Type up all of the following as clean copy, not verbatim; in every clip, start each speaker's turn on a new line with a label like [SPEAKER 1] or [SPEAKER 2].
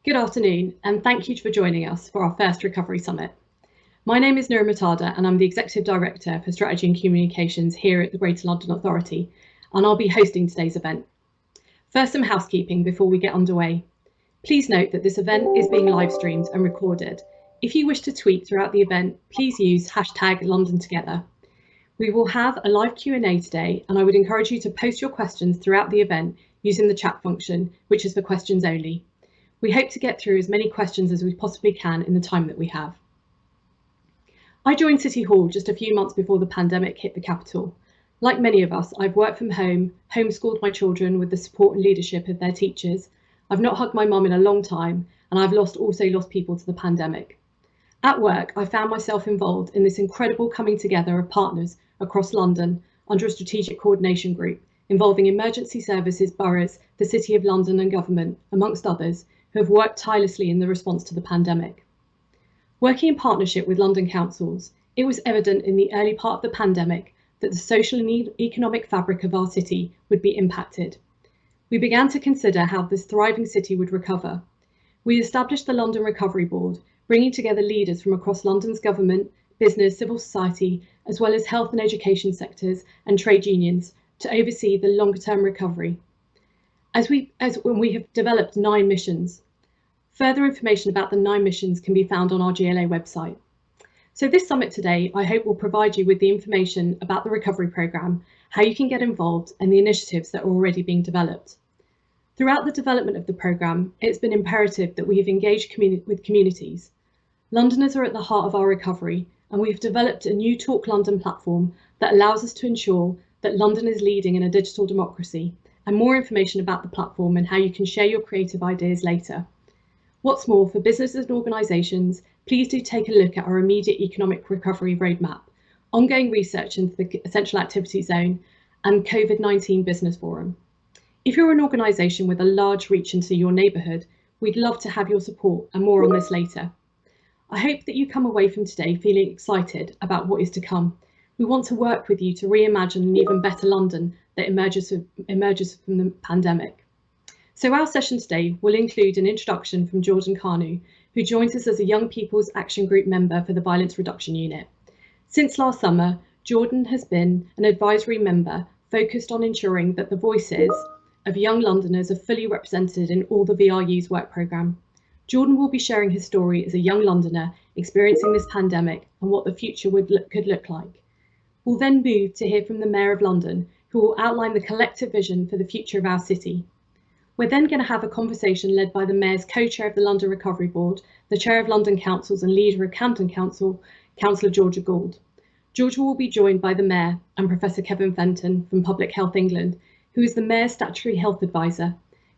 [SPEAKER 1] Good afternoon, and thank you for joining us for our first Recovery Summit. My name is Nura Matada, and I'm the Executive Director for Strategy and Communications here at the Greater London Authority, and I'll be hosting today's event. First, some housekeeping before we get underway. Please note that this event is being live streamed and recorded. If you wish to tweet throughout the event, please use #LondonTogether. We will have a live Q&A today, and I would encourage you to post your questions throughout the event using the chat function, which is for questions only. We hope to get through as many questions as we possibly can in the time that we have. I joined City Hall just a few months before the pandemic hit the capital. Like many of us, I've worked from home, homeschooled my children with the support and leadership of their teachers. I've not hugged my mum in a long time, and I've also lost people to the pandemic. At work, I found myself involved in this incredible coming together of partners across London under a strategic coordination group involving emergency services, boroughs, the City of London and government, amongst others, who have worked tirelessly in the response to the pandemic. Working in partnership with London councils, it was evident in the early part of the pandemic that the social and economic fabric of our city would be impacted. We began to consider how this thriving city would recover. We established the London Recovery Board, bringing together leaders from across London's government, business, civil society, as well as health and education sectors and trade unions to oversee the longer-term recovery. We have developed 9 missions. Further information about the 9 missions can be found on our GLA website. So this summit today, I hope will provide you with the information about the recovery programme, how you can get involved, and the initiatives that are already being developed. Throughout the development of the programme, it's been imperative that we have engaged with communities. Londoners are at the heart of our recovery, and we've developed a new Talk London platform that allows us to ensure that London is leading in a digital democracy, and more information about the platform and how you can share your creative ideas later. What's more, for businesses and organisations, please do take a look at our immediate economic recovery roadmap, ongoing research into the Essential Activity Zone, and COVID-19 Business Forum. If you're an organisation with a large reach into your neighbourhood, we'd love to have your support, and more on this later. I hope that you come away from today feeling excited about what is to come. We want to work with you to reimagine an even better London that emerges from the pandemic. So our session today will include an introduction from Jordan Kanu, who joins us as a Young People's Action Group member for the Violence Reduction Unit. Since last summer, Jordan has been an advisory member focused on ensuring that the voices of young Londoners are fully represented in all the VRU's work programme. Jordan will be sharing his story as a young Londoner experiencing this pandemic and what the future could look like. We'll then move to hear from the Mayor of London, who will outline the collective vision for the future of our city. We're then going to have a conversation led by the Mayor's co-chair of the London Recovery Board, the chair of London Councils and leader of Camden Council, Councillor Georgia Gould. Georgia will be joined by the Mayor and Professor Kevin Fenton from Public Health England, who is the Mayor's statutory health advisor.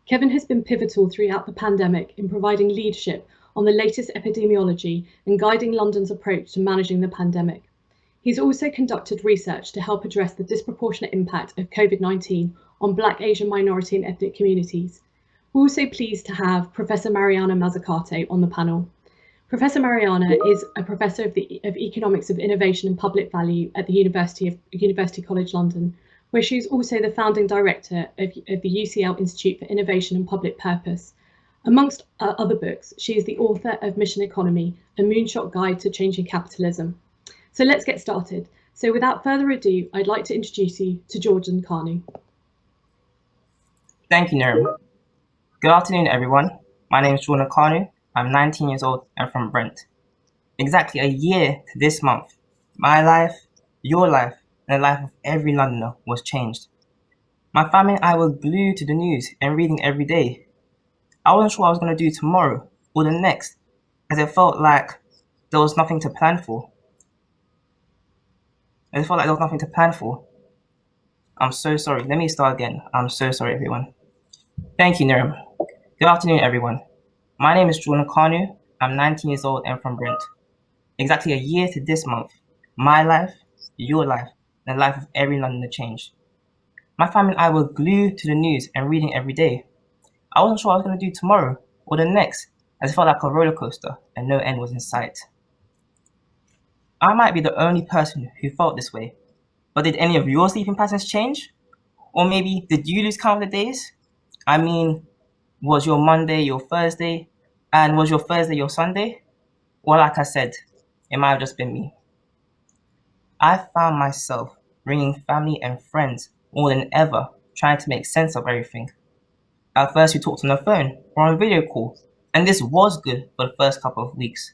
[SPEAKER 1] Kevin has been pivotal throughout the pandemic in providing leadership on the latest epidemiology and guiding London's approach to managing the pandemic. He's also conducted research to help address the disproportionate impact of COVID-19 on Black, Asian, minority and ethnic communities. We're also pleased to have Professor Mariana Mazzucato on the panel. Professor Mariana is a Professor of Economics of Innovation and Public Value at the University College London, where she is also the founding director of the UCL Institute for Innovation and Public Purpose. Amongst other books, she is the author of Mission Economy, a moonshot guide to changing capitalism. So let's get started. So without further ado, I'd like to introduce you to Jordan Kanu.
[SPEAKER 2] Thank you, Nirm. Good afternoon, everyone. My name is Jordan Kanu. I'm 19 years old and from Brent. Exactly a year to this month, my life, your life, and the life of every Londoner was changed. My family and I were glued to the news and reading every day. I wasn't sure what I was going to do tomorrow or the next, as it felt like there was nothing to plan for. I'm so sorry. Let me start again. I'm so sorry, everyone. Thank you, Nirm. Good afternoon, everyone. My name is Jordan Kanu. I'm 19 years old and from Brent. Exactly a year to this month, my life, your life, and the life of every Londoner changed. My family and I were glued to the news and reading every day. I wasn't sure what I was going to do tomorrow or the next, as it felt like a roller coaster and no end was in sight. I might be the only person who felt this way, but did any of your sleeping patterns change? Or maybe did you lose count of the days? I mean, was your Monday your Thursday? And was your Thursday your Sunday? Well, like I said, it might have just been me. I found myself ringing family and friends more than ever, trying to make sense of everything. At first, we talked on the phone or on a video call, and this was good for the first couple of weeks.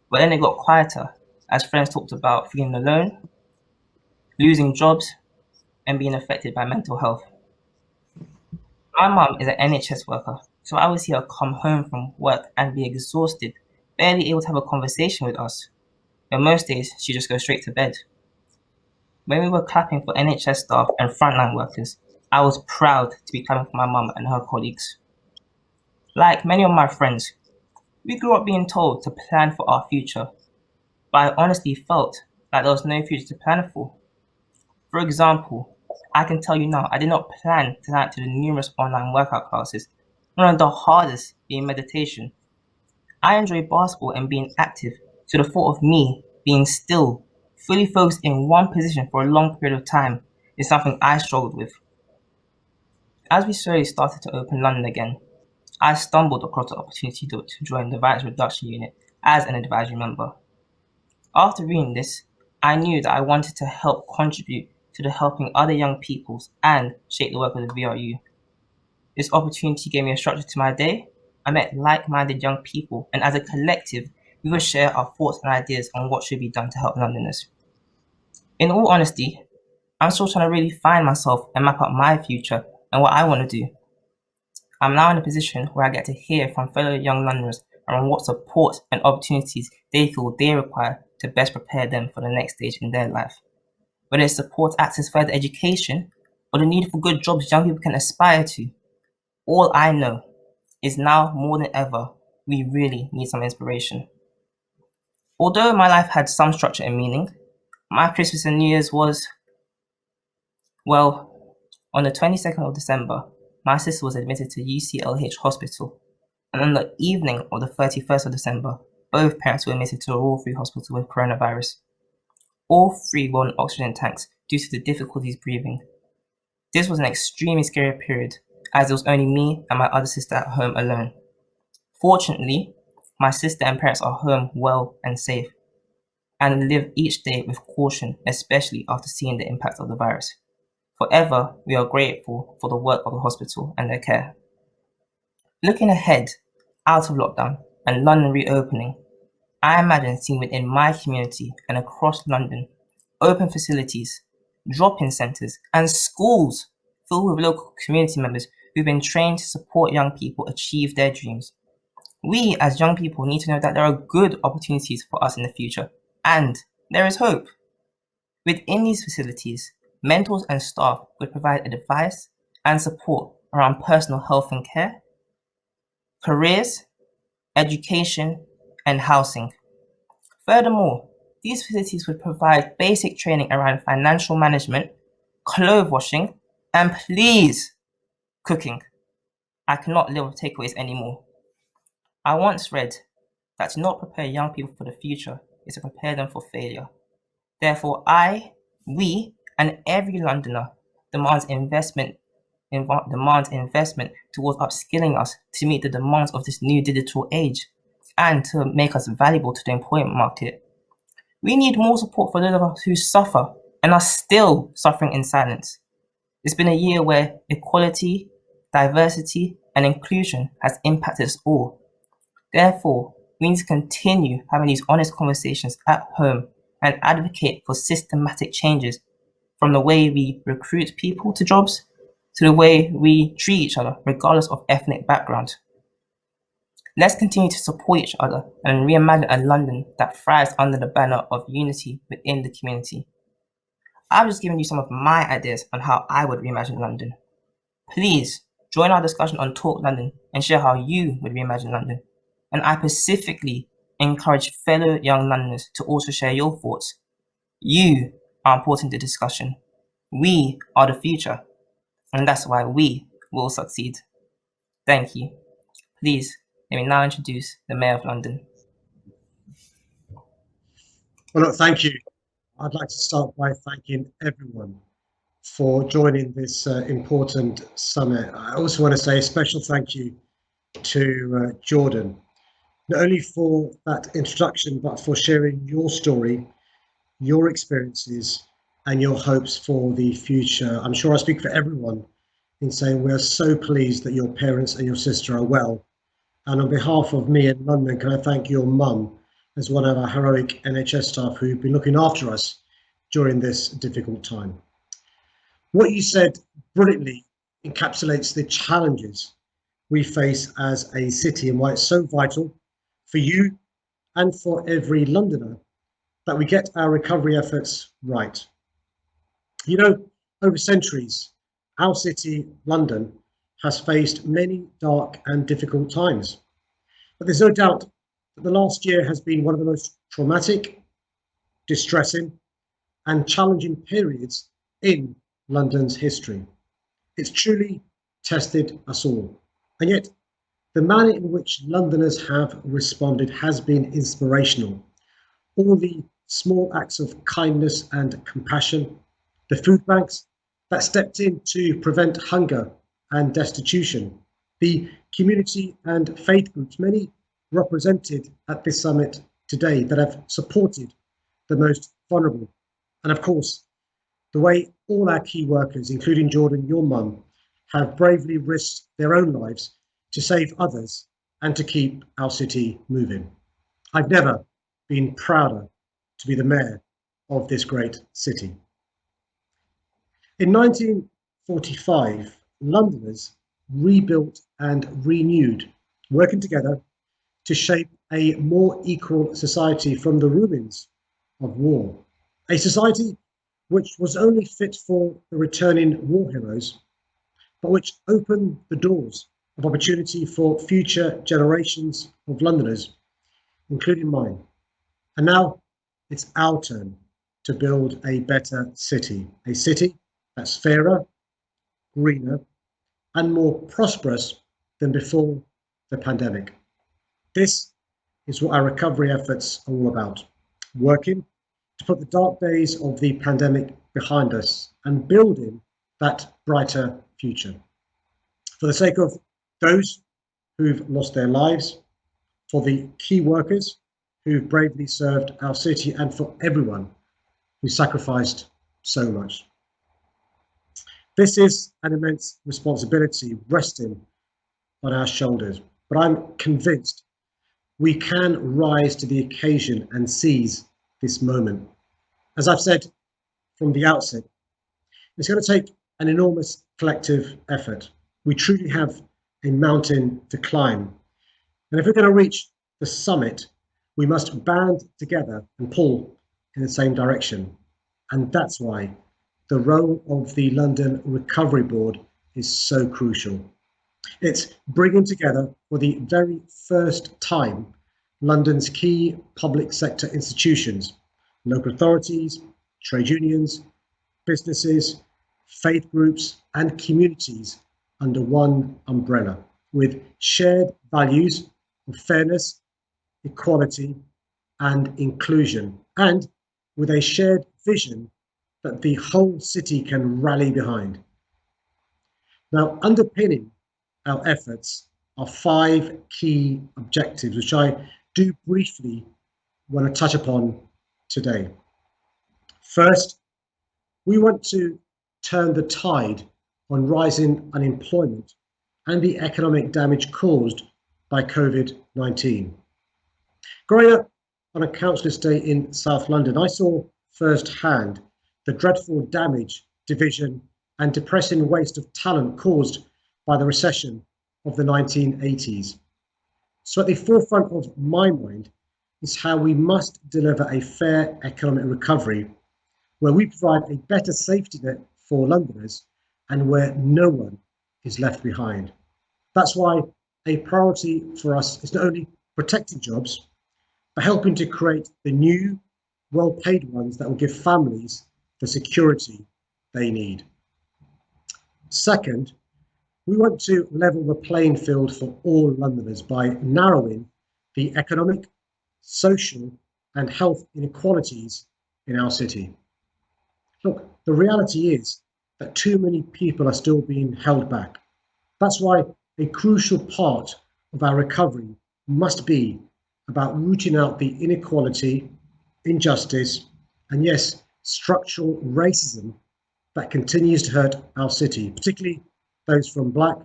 [SPEAKER 2] But then it got quieter as friends talked about feeling alone, losing jobs, and being affected by mental health. My mum is an NHS worker, so I would see her come home from work and be exhausted, barely able to have a conversation with us. But most days, she just goes straight to bed. When we were clapping for NHS staff and frontline workers, I was proud to be clapping for my mum and her colleagues. Like many of my friends, we grew up being told to plan for our future, but I honestly felt like there was no future to plan for. For example, I can tell you now, I did not plan to sign up to the numerous online workout classes, one of the hardest being meditation. I enjoy basketball and being active, so the thought of me being still, fully focused in one position for a long period of time is something I struggled with. As we slowly started to open London again, I stumbled across the opportunity to join the Violence Reduction Unit as an advisory member. After reading this, I knew that I wanted to help contribute to the helping other young peoples and shape the work of the VRU. This opportunity gave me a structure to my day. I met like-minded young people, and as a collective, we would share our thoughts and ideas on what should be done to help Londoners. In all honesty, I'm still trying to really find myself and map out my future and what I want to do. I'm now in a position where I get to hear from fellow young Londoners around what support and opportunities they feel they require to best prepare them for the next stage in their life. Whether it's support access further education or the need for good jobs young people can aspire to, all I know is now more than ever, we really need some inspiration. Although my life had some structure and meaning, my Christmas and New Year's was, well, on the 22nd of December, my sister was admitted to UCLH Hospital, and on the evening of the 31st of December, both parents were admitted to a Royal Free Hospital with coronavirus. All three were on oxygen tanks due to the difficulties breathing. This was an extremely scary period, as it was only me and my other sister at home alone. Fortunately, my sister and parents are home well and safe, and live each day with caution, especially after seeing the impact of the virus. Forever, we are grateful for the work of the hospital and their care. Looking ahead, out of lockdown and London reopening, I imagine seeing within my community and across London open facilities, drop-in centres, and schools filled with local community members who've been trained to support young people achieve their dreams. We as young people need to know that there are good opportunities for us in the future, and there is hope. Within these facilities, mentors and staff would provide advice and support around personal health and care, careers, education, and housing. Furthermore, these facilities would provide basic training around financial management, clothes washing, and please, cooking. I cannot live with takeaways anymore. I once read that to not prepare young people for the future is to prepare them for failure. Therefore, we, and every Londoner demands investment towards upskilling us to meet the demands of this new digital age and to make us valuable to the employment market. We need more support for those of us who suffer and are still suffering in silence. It's been a year where equality, diversity, and inclusion has impacted us all. Therefore, we need to continue having these honest conversations at home and advocate for systematic changes from the way we recruit people to jobs to the way we treat each other, regardless of ethnic background. Let's continue to support each other and reimagine a London that thrives under the banner of unity within the community. I've just given you some of my ideas on how I would reimagine London. Please join our discussion on Talk London and share how you would reimagine London. And I specifically encourage fellow young Londoners to also share your thoughts. You are important to the discussion. We are the future, and that's why we will succeed. Thank you. Please, let me now introduce the Mayor of London.
[SPEAKER 3] Well, look, thank you. I'd like to start by thanking everyone for joining this important summit. I also want to say a special thank you to Jordan not only for that introduction, but for sharing your story, your experiences, and your hopes for the future. I'm sure I speak for everyone in saying we're so pleased that your parents and your sister are well. And on behalf of me in London, can I thank your mum as one of our heroic NHS staff who've been looking after us during this difficult time. What you said brilliantly encapsulates the challenges we face as a city and why it's so vital for you and for every Londoner that we get our recovery efforts right. You know, over centuries, our city, London, has faced many dark and difficult times. But there's no doubt that the last year has been one of the most traumatic, distressing, and challenging periods in London's history. It's truly tested us all. And yet, the manner in which Londoners have responded has been inspirational. All the small acts of kindness and compassion, the food banks that stepped in to prevent hunger and destitution, the community and faith groups, many represented at this summit today, that have supported the most vulnerable. And of course, the way all our key workers, including Jordan, your mum, have bravely risked their own lives to save others and to keep our city moving. I've never been prouder to be the mayor of this great city. In 1945, Londoners rebuilt and renewed, working together to shape a more equal society from the ruins of war. A society which was only fit for the returning war heroes, but which opened the doors of opportunity for future generations of Londoners, including mine. And now it's our turn to build a better city, a city that's fairer, greener, and more prosperous than before the pandemic. This is what our recovery efforts are all about, working to put the dark days of the pandemic behind us and building that brighter future. For the sake of those who've lost their lives, for the key workers who've bravely served our city, and for everyone who sacrificed so much. This is an immense responsibility resting on our shoulders, but I'm convinced we can rise to the occasion and seize this moment. As I've said from the outset, it's going to take an enormous collective effort. We truly have a mountain to climb. And if we're going to reach the summit, we must band together and pull in the same direction. And that's why the role of the London Recovery Board is so crucial. It's bringing together for the very first time London's key public sector institutions, local authorities, trade unions, businesses, faith groups, and communities under one umbrella, with shared values of fairness, equality, and inclusion, and with a shared vision that the whole city can rally behind. Now, underpinning our efforts are 5 key objectives, which I do briefly want to touch upon today. First, we want to turn the tide on rising unemployment and the economic damage caused by COVID-19. Growing up on a council estate in South London, I saw firsthand the dreadful damage, division, and depressing waste of talent caused by the recession of the 1980s. So at the forefront of my mind is how we must deliver a fair economic recovery where we provide a better safety net for Londoners and where no one is left behind. That's why a priority for us is not only protecting jobs, but helping to create the new, well-paid ones that will give families the security they need. Second, we want to level the playing field for all Londoners by narrowing the economic, social, and health inequalities in our city. Look, the reality is that too many people are still being held back. That's why a crucial part of our recovery must be about rooting out the inequality, injustice, and yes, structural racism that continues to hurt our city, particularly those from Black,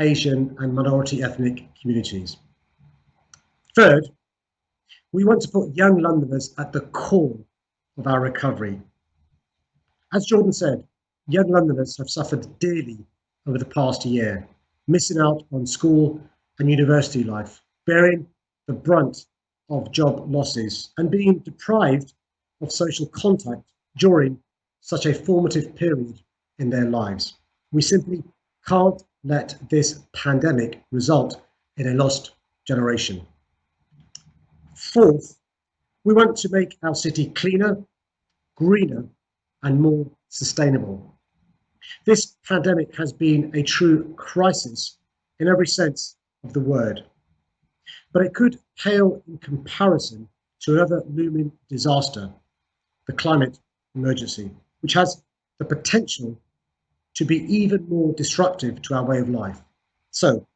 [SPEAKER 3] Asian, and minority ethnic communities. Third, we want to put young Londoners at the core of our recovery. As Jordan said, young Londoners have suffered dearly over the past year, missing out on school and university life, bearing the brunt of job losses, and being deprived of social contact during such a formative period in their lives. We simply can't let this pandemic result in a lost generation. Fourth, we want to make our city cleaner, greener, and more sustainable. This pandemic has been a true crisis in every sense of the word, but it could pale in comparison to another looming disaster, the climate emergency, which has the potential to be even more disruptive to our way of life. So,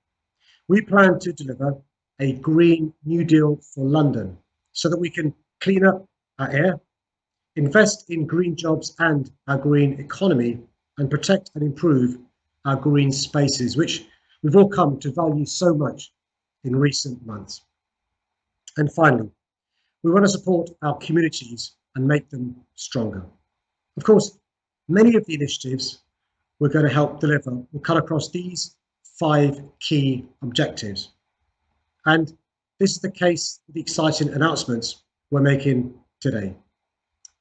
[SPEAKER 3] we plan to deliver a Green New Deal for London so that we can clean up our air, invest in green jobs and our green economy, and protect and improve our green spaces, which we've all come to value so much in recent months. And finally, we want to support our communities and make them stronger. Of course, many of the initiatives we're going to help deliver will cut across these 5 key objectives. And this is the case with the exciting announcements we're making today.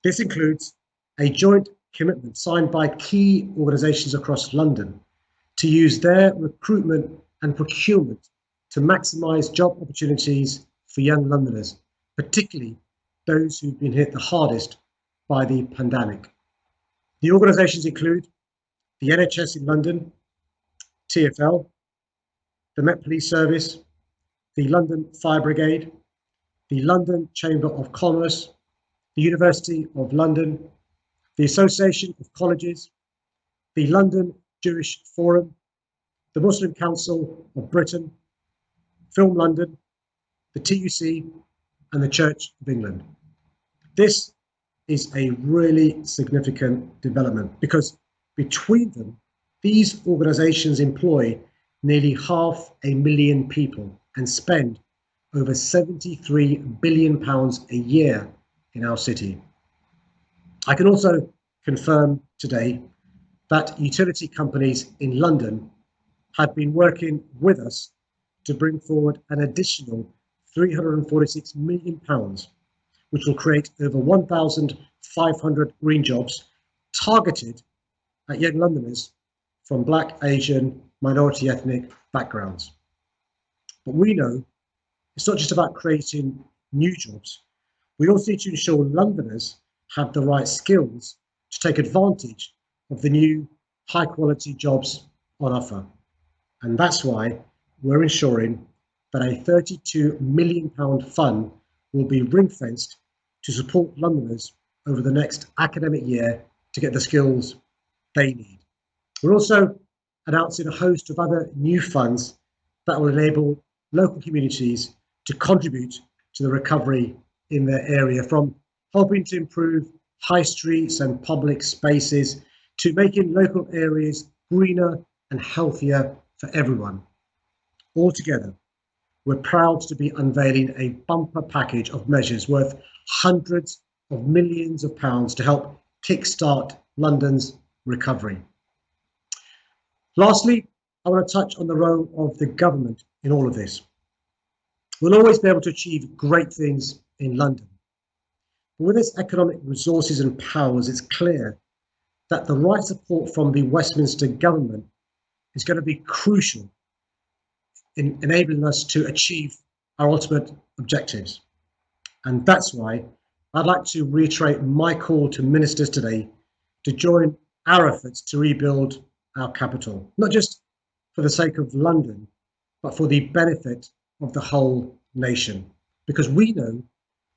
[SPEAKER 3] This includes a joint commitment signed by key organisations across London to use their recruitment and procurement to maximise job opportunities for young Londoners, particularly those who've been hit the hardest by the pandemic. The organisations include the NHS in London, TfL, the Met Police Service, the London Fire Brigade, the London Chamber of Commerce, the University of London, the Association of Colleges, the London Jewish Forum, the Muslim Council of Britain, Film London, the TUC, and the Church of England. This is a really significant development because between them, these organisations employ nearly 500,000 people and spend over £73 billion a year in our city. I can also confirm today that utility companies in London have been working with us to bring forward an additional £346 million, which will create over 1,500 green jobs targeted at young Londoners from Black, Asian, minority ethnic backgrounds. But we know it's not just about creating new jobs. We also need to ensure Londoners have the right skills to take advantage of the new high quality jobs on offer. And that's why we're ensuring that a £32 million fund will be ring fenced to support Londoners over the next academic year to get the skills they need. We're also announcing a host of other new funds that will enable local communities to contribute to the recovery in their area, from helping to improve high streets and public spaces to making local areas greener and healthier for everyone. Altogether, we're proud to be unveiling a bumper package of measures worth hundreds of millions of pounds to help kickstart London's recovery. Lastly, I want to touch on the role of the government in all of this. We'll always be able to achieve great things in London. But with its economic resources and powers, it's clear that the right support from the Westminster government is going to be crucial in enabling us to achieve our ultimate objectives. And that's why I'd like to reiterate my call to ministers today to join our efforts to rebuild our capital, not just for the sake of London, but for the benefit of the whole nation. Because we know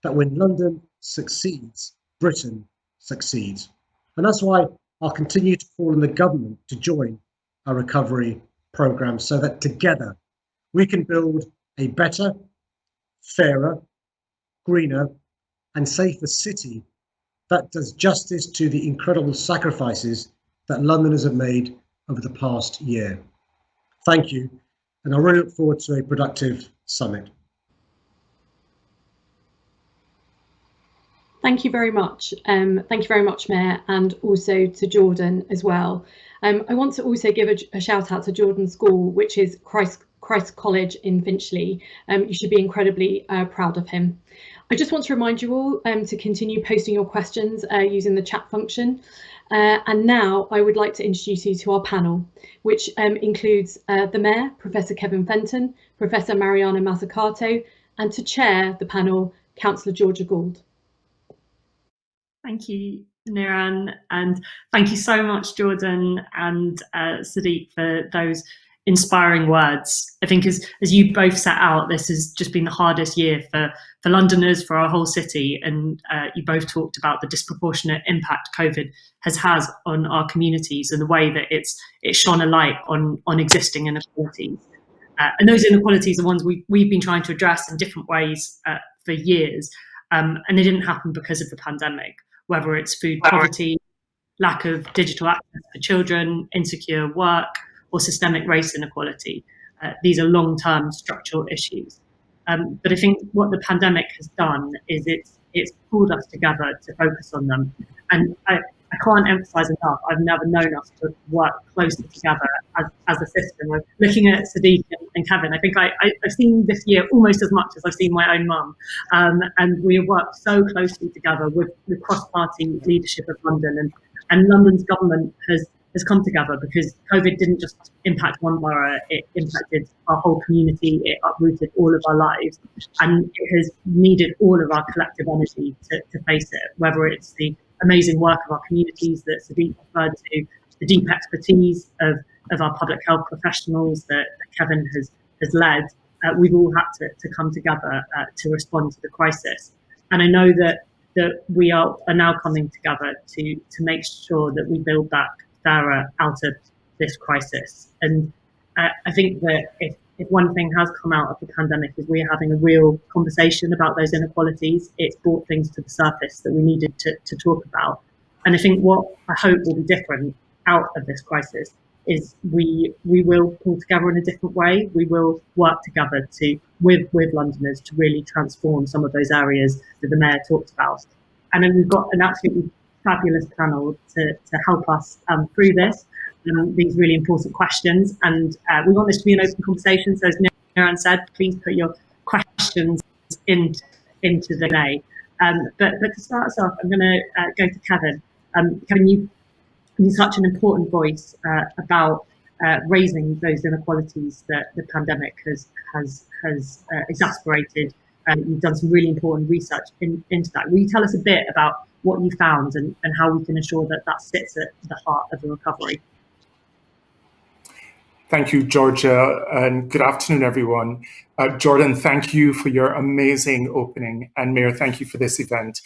[SPEAKER 3] that when London succeeds, Britain succeeds. And that's why I'll continue to call on the government to join our recovery programme so that together we can build a better, fairer, greener and safer city that does justice to the incredible sacrifices that Londoners have made over the past year. Thank you, and I really look forward to a productive summit.
[SPEAKER 1] Thank you very much. Thank you very much, Mayor, and also to Jordan as well. I want to also give a shout out to Jordan School, which is Christ College in Finchley. You should be incredibly proud of him. I just want to remind you all to continue posting your questions using the chat function. And now I would like to introduce you to our panel, which includes the Mayor, Professor Kevin Fenton, Professor Mariana Mazzucato, and to chair the panel, Councillor Georgia Gould.
[SPEAKER 4] Thank you, Niran, and thank you so much, Jordan and Sadiq, for those inspiring words. I think as you both set out, this has just been the hardest year for Londoners, for our whole city, and you both talked about the disproportionate impact COVID has had on our communities and the way that it's shone a light on existing inequalities. And those inequalities are ones we've been trying to address in different ways for years, and they didn't happen because of the pandemic. Whether it's food poverty, lack of digital access for children, insecure work, or systemic race inequality. These are long-term structural issues. But I think what the pandemic has done is it's pulled us together to focus on them. And I can't emphasize enough, I've never known us to work closely together as a system. Looking at Sadiq and Kevin, I think I've seen this year almost as much as I've seen my own mum. And we have worked so closely together with the cross-party leadership of London, and London's government has come together because COVID didn't just impact one borough, it impacted our whole community, it uprooted all of our lives, and it has needed all of our collective energy to face it, whether it's the amazing work of our communities that Sadiq referred to, the deep expertise of our public health professionals that Kevin has led. We've all had to come together to respond to the crisis. And I know that we are now coming together to make sure that we build back fairer out of this crisis. And I think that if one thing has come out of the pandemic is we're having a real conversation about those inequalities. It's brought things to the surface that we needed to talk about. And I think what I hope will be different out of this crisis is we will pull together in a different way. We will work together with Londoners to really transform some of those areas that the Mayor talked about. And then we've got an absolutely fabulous panel to help us through this. These really important questions, and we want this to be an open conversation. So as Niran said, please put your questions into the day. But to start us off, I'm going to go to Kevin. Kevin, you're such an important voice about raising those inequalities that the pandemic has exacerbated. You've done some really important research into that. Will you tell us a bit about what you found and how we can ensure that sits at the heart of the recovery?
[SPEAKER 5] Thank you, Georgia, and good afternoon, everyone. Jordan, thank you for your amazing opening, and Mayor, thank you for this event.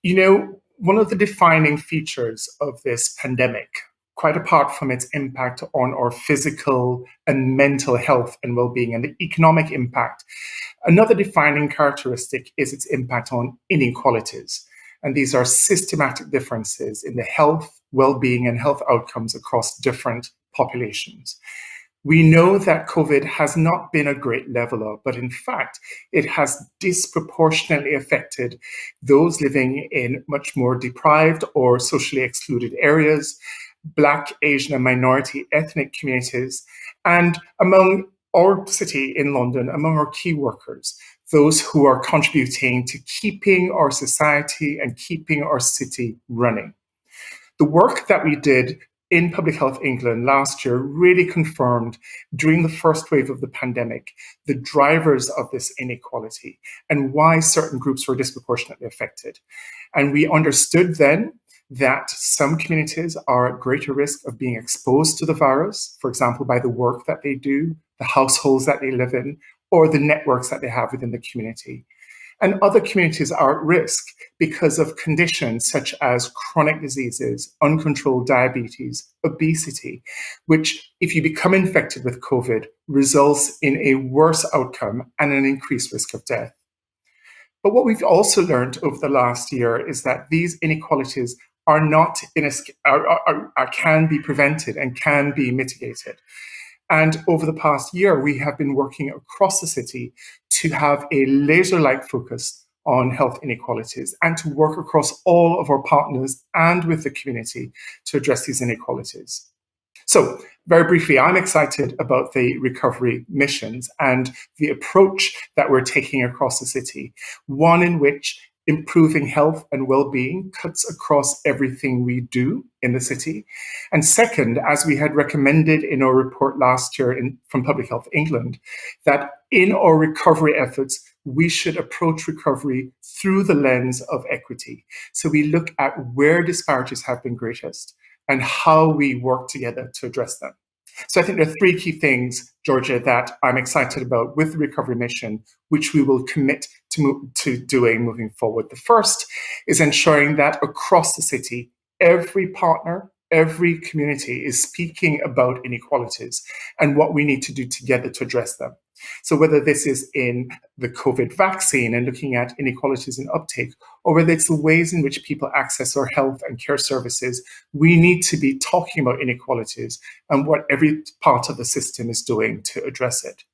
[SPEAKER 5] You know, one of the defining features of this pandemic, quite apart from its impact on our physical and mental health and well-being and the economic impact, another defining characteristic is its impact on inequalities. And these are systematic differences in the health, well-being, and health outcomes across different populations. We know that COVID has not been a great leveler, but in fact, it has disproportionately affected those living in much more deprived or socially excluded areas, Black, Asian, and minority ethnic communities, and among our city in London, among our key workers, those who are contributing to keeping our society and keeping our city running. The work that we did in Public Health England last year really confirmed during the first wave of the pandemic the drivers of this inequality and why certain groups were disproportionately affected. And we understood then that some communities are at greater risk of being exposed to the virus, for example, by the work that they do, the households that they live in, or the networks that they have within the community. And other communities are at risk because of conditions such as chronic diseases, uncontrolled diabetes, obesity, which, if you become infected with COVID, results in a worse outcome and an increased risk of death. But what we've also learned over the last year is that these inequalities are not can be prevented and can be mitigated. And over the past year, we have been working across the city to have a laser-like focus on health inequalities and to work across all of our partners and with the community to address these inequalities. So very briefly, I'm excited about the recovery missions and the approach that we're taking across the city, one in which improving health and well-being cuts across everything we do in the city. And second, as we had recommended in our report last year from Public Health England, that in our recovery efforts, we should approach recovery through the lens of equity. So we look at where disparities have been greatest and how we work together to address them. So I think there are three key things, Georgia, that I'm excited about with the recovery mission, which we will commit to doing moving forward. The first is ensuring that across the city, every partner, every community is speaking about inequalities and what we need to do together to address them. So whether this is in the COVID vaccine and looking at inequalities in uptake, or whether it's the ways in which people access our health and care services, we need to be talking about inequalities and what every part of the system is doing to address it.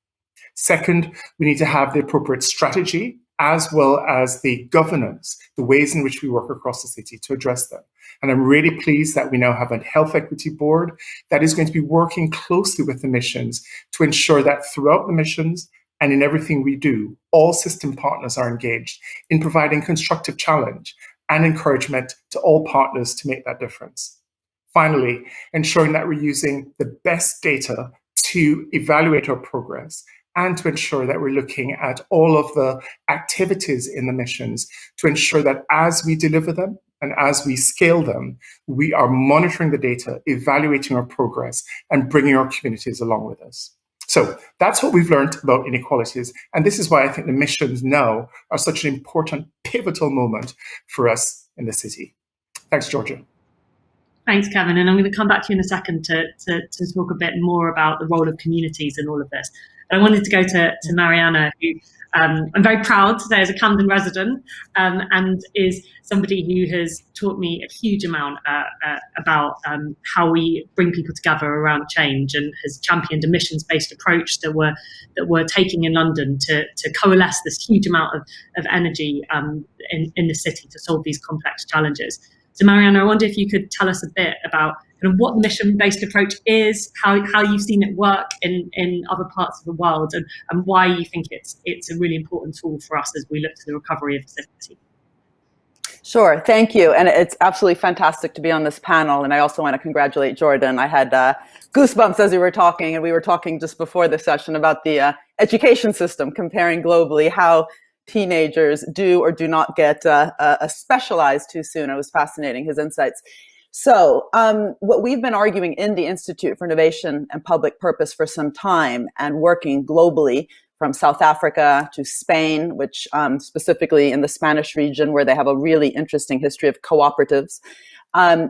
[SPEAKER 5] Second, we need to have the appropriate strategy as well as the governance, the ways in which we work across the city to address them. And I'm really pleased that we now have a health equity board that is going to be working closely with the missions to ensure that throughout the missions and in everything we do, all system partners are engaged in providing constructive challenge and encouragement to all partners to make that difference. Finally, ensuring that we're using the best data to evaluate our progress and to ensure that we're looking at all of the activities in the missions to ensure that as we deliver them and as we scale them, we are monitoring the data, evaluating our progress, and bringing our communities along with us. So that's what we've learned about inequalities. And this is why I think the missions now are such an important, pivotal moment for us in the city. Thanks, Georgia.
[SPEAKER 4] Thanks, Kevin. And I'm going to come back to you in a second to talk a bit more about the role of communities in all of this. But I wanted to go to Mariana, who I'm very proud today as a Camden resident, and is somebody who has taught me a huge amount about how we bring people together around change, and has championed a missions-based approach that we're taking in London to coalesce this huge amount of energy in the city to solve these complex challenges. So Mariana, I wonder if you could tell us a bit about kind of what the mission-based approach is, how you've seen it work in other parts of the world, and why you think it's a really important tool for us as we look to the recovery of the city.
[SPEAKER 6] Sure, thank you. And it's absolutely fantastic to be on this panel. And I also want to congratulate Jordan. I had goosebumps as we were talking, and we were talking just before the session about the education system, comparing globally how teenagers do or do not get specialized too soon. It was fascinating, his insights. So what we've been arguing in the Institute for Innovation and Public Purpose for some time, and working globally from South Africa to Spain, which specifically in the Spanish region where they have a really interesting history of cooperatives,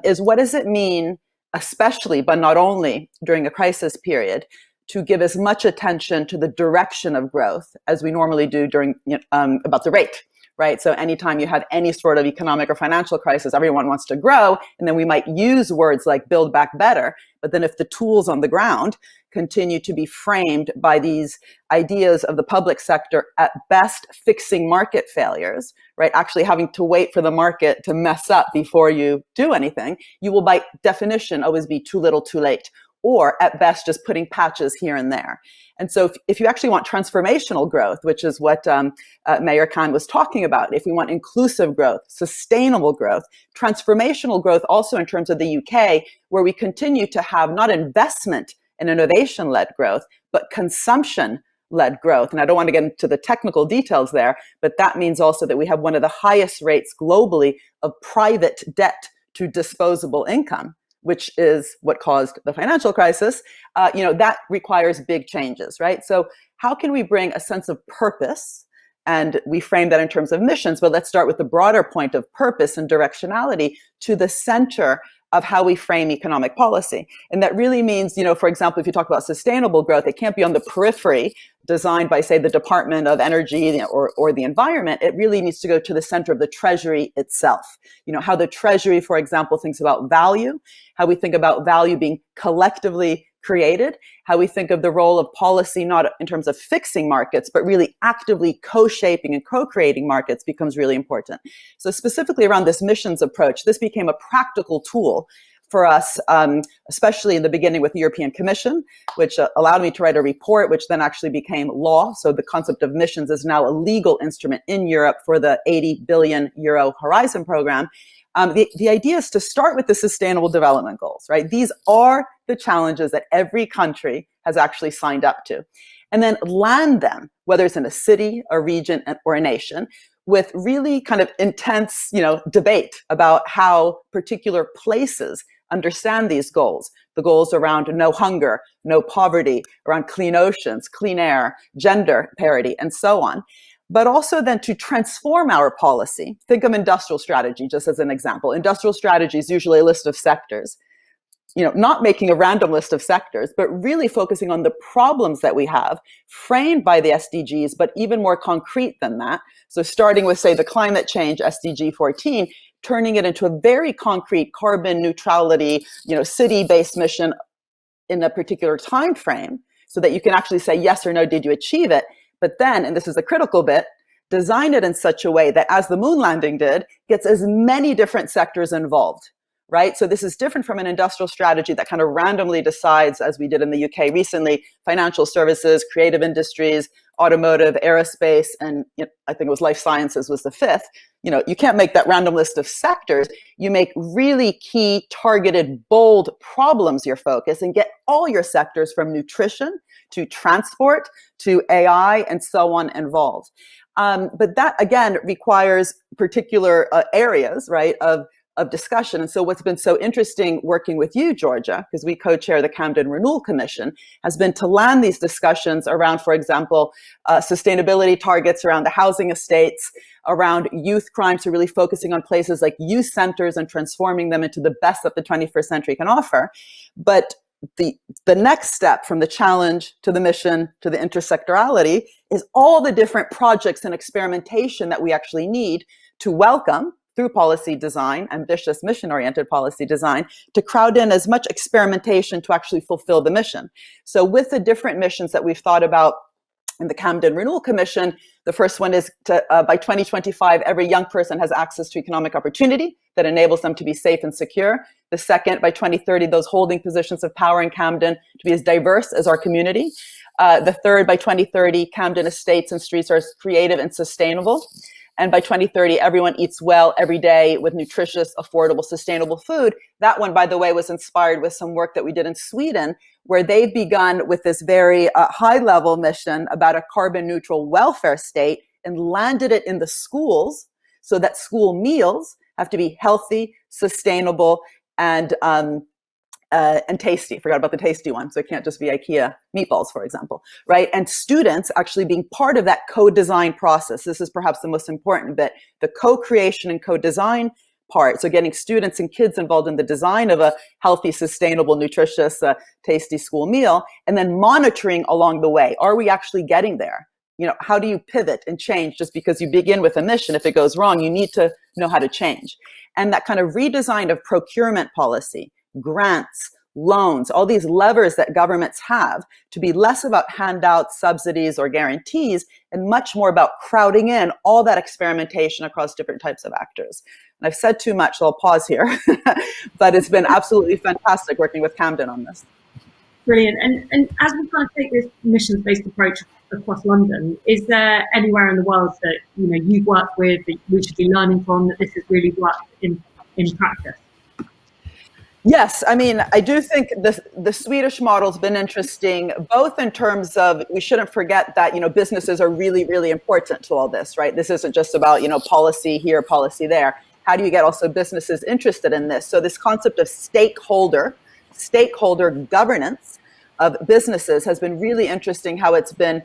[SPEAKER 6] is what does it mean, especially, but not only during a crisis period, to give as much attention to the direction of growth as we normally do during about the rate, right? So anytime you have any sort of economic or financial crisis, everyone wants to grow, and then we might use words like build back better. But then if the tools on the ground continue to be framed by these ideas of the public sector at best fixing market failures, right? Actually having to wait for the market to mess up before you do anything, you will by definition always be too little, too late, or at best just putting patches here and there. And so if you actually want transformational growth, which is what Mayor Khan was talking about, if we want inclusive growth, sustainable growth, transformational growth also in terms of the UK, where we continue to have not investment and innovation-led growth, but consumption-led growth. And I don't want to get into the technical details there, but that means also that we have one of the highest rates globally of private debt to disposable income, which is what caused the financial crisis. That requires big changes, right? So how can we bring a sense of purpose? And we frame that in terms of missions, but let's start with the broader point of purpose and directionality to the center of how we frame economic policy. And that really means, for example, if you talk about sustainable growth, it can't be on the periphery, designed by, say, the Department of Energy or the Environment, it really needs to go to the center of the Treasury itself. How the Treasury, for example, thinks about value, how we think about value being collectively created, how we think of the role of policy, not in terms of fixing markets, but really actively co-shaping and co-creating markets becomes really important. So specifically around this missions approach, this became a practical tool for us, especially in the beginning with the European Commission, which allowed me to write a report, which then actually became law. So the concept of missions is now a legal instrument in Europe for the 80 billion euro Horizon program. The idea is to start with the Sustainable Development Goals, right? These are the challenges that every country has actually signed up to. And then land them, whether it's in a city, a region, or a nation, with really kind of intense, debate about how particular places understand these goals. The goals around no hunger, no poverty, around clean oceans, clean air, gender parity, and so on. But also then to transform our policy. Think of industrial strategy, just as an example. Industrial strategy is usually a list of sectors. Not making a random list of sectors, but really focusing on the problems that we have, framed by the SDGs, but even more concrete than that. So starting with, say, the climate change, SDG 14, turning it into a very concrete carbon neutrality, city-based mission in a particular time frame, so that you can actually say yes or no, did you achieve it? But then, and this is the critical bit, design it in such a way that, as the moon landing did, gets as many different sectors involved. Right? So this is different from an industrial strategy that kind of randomly decides, as we did in the UK recently, financial services, creative industries, automotive, aerospace, and I think it was life sciences was the fifth. You can't make that random list of sectors. You make really key, targeted, bold problems your focus and get all your sectors from nutrition to transport to AI and so on involved. But that, again, requires particular areas, right, of discussion. And so what's been so interesting working with you, Georgia, because we co-chair the Camden Renewal Commission, has been to land these discussions around, for example, sustainability targets around the housing estates, around youth crime, so really focusing on places like youth centers and transforming them into the best that the 21st century can offer. But the next step from the challenge to the mission to the intersectorality is all the different projects and experimentation that we actually need to welcome through policy design, ambitious mission-oriented policy design, to crowd in as much experimentation to actually fulfill the mission. So with the different missions that we've thought about in the Camden Renewal Commission, the first one is to, by 2025, every young person has access to economic opportunity that enables them to be safe and secure. The second, by 2030, those holding positions of power in Camden to be as diverse as our community. The third, by 2030, Camden estates and streets are creative and sustainable. And by 2030, everyone eats well every day with nutritious, affordable, sustainable food. That one, by the way, was inspired with some work that we did in Sweden, where they've begun with this very high-level mission about a carbon-neutral welfare state and landed it in the schools so that school meals have to be healthy, sustainable, and tasty. Forgot about the tasty one. So it can't just be IKEA meatballs, for example, right? And students actually being part of that co-design process. This is perhaps the most important bit, the co-creation and co-design part. So getting students and kids involved in the design of a healthy, sustainable, nutritious, tasty school meal, and then monitoring along the way. Are we actually getting there? How do you pivot and change just because you begin with a mission? If it goes wrong, you need to know how to change. And that kind of redesign of procurement policy, grants, loans, all these levers that governments have to be less about handouts, subsidies, or guarantees, and much more about crowding in all that experimentation across different types of actors. And I've said too much, so I'll pause here. But it's been absolutely fantastic working with Camden on this.
[SPEAKER 4] Brilliant. And as we kind of take this missions-based approach across London, is there anywhere in the world that you've worked with that we should be learning from, that this has really worked in practice?
[SPEAKER 6] Yes, I mean, I do think the Swedish model's been interesting, both in terms of, we shouldn't forget that, businesses are really, really important to all this, right? This isn't just about, policy here, policy there. How do you get also businesses interested in this? So this concept of stakeholder governance of businesses has been really interesting, how it's been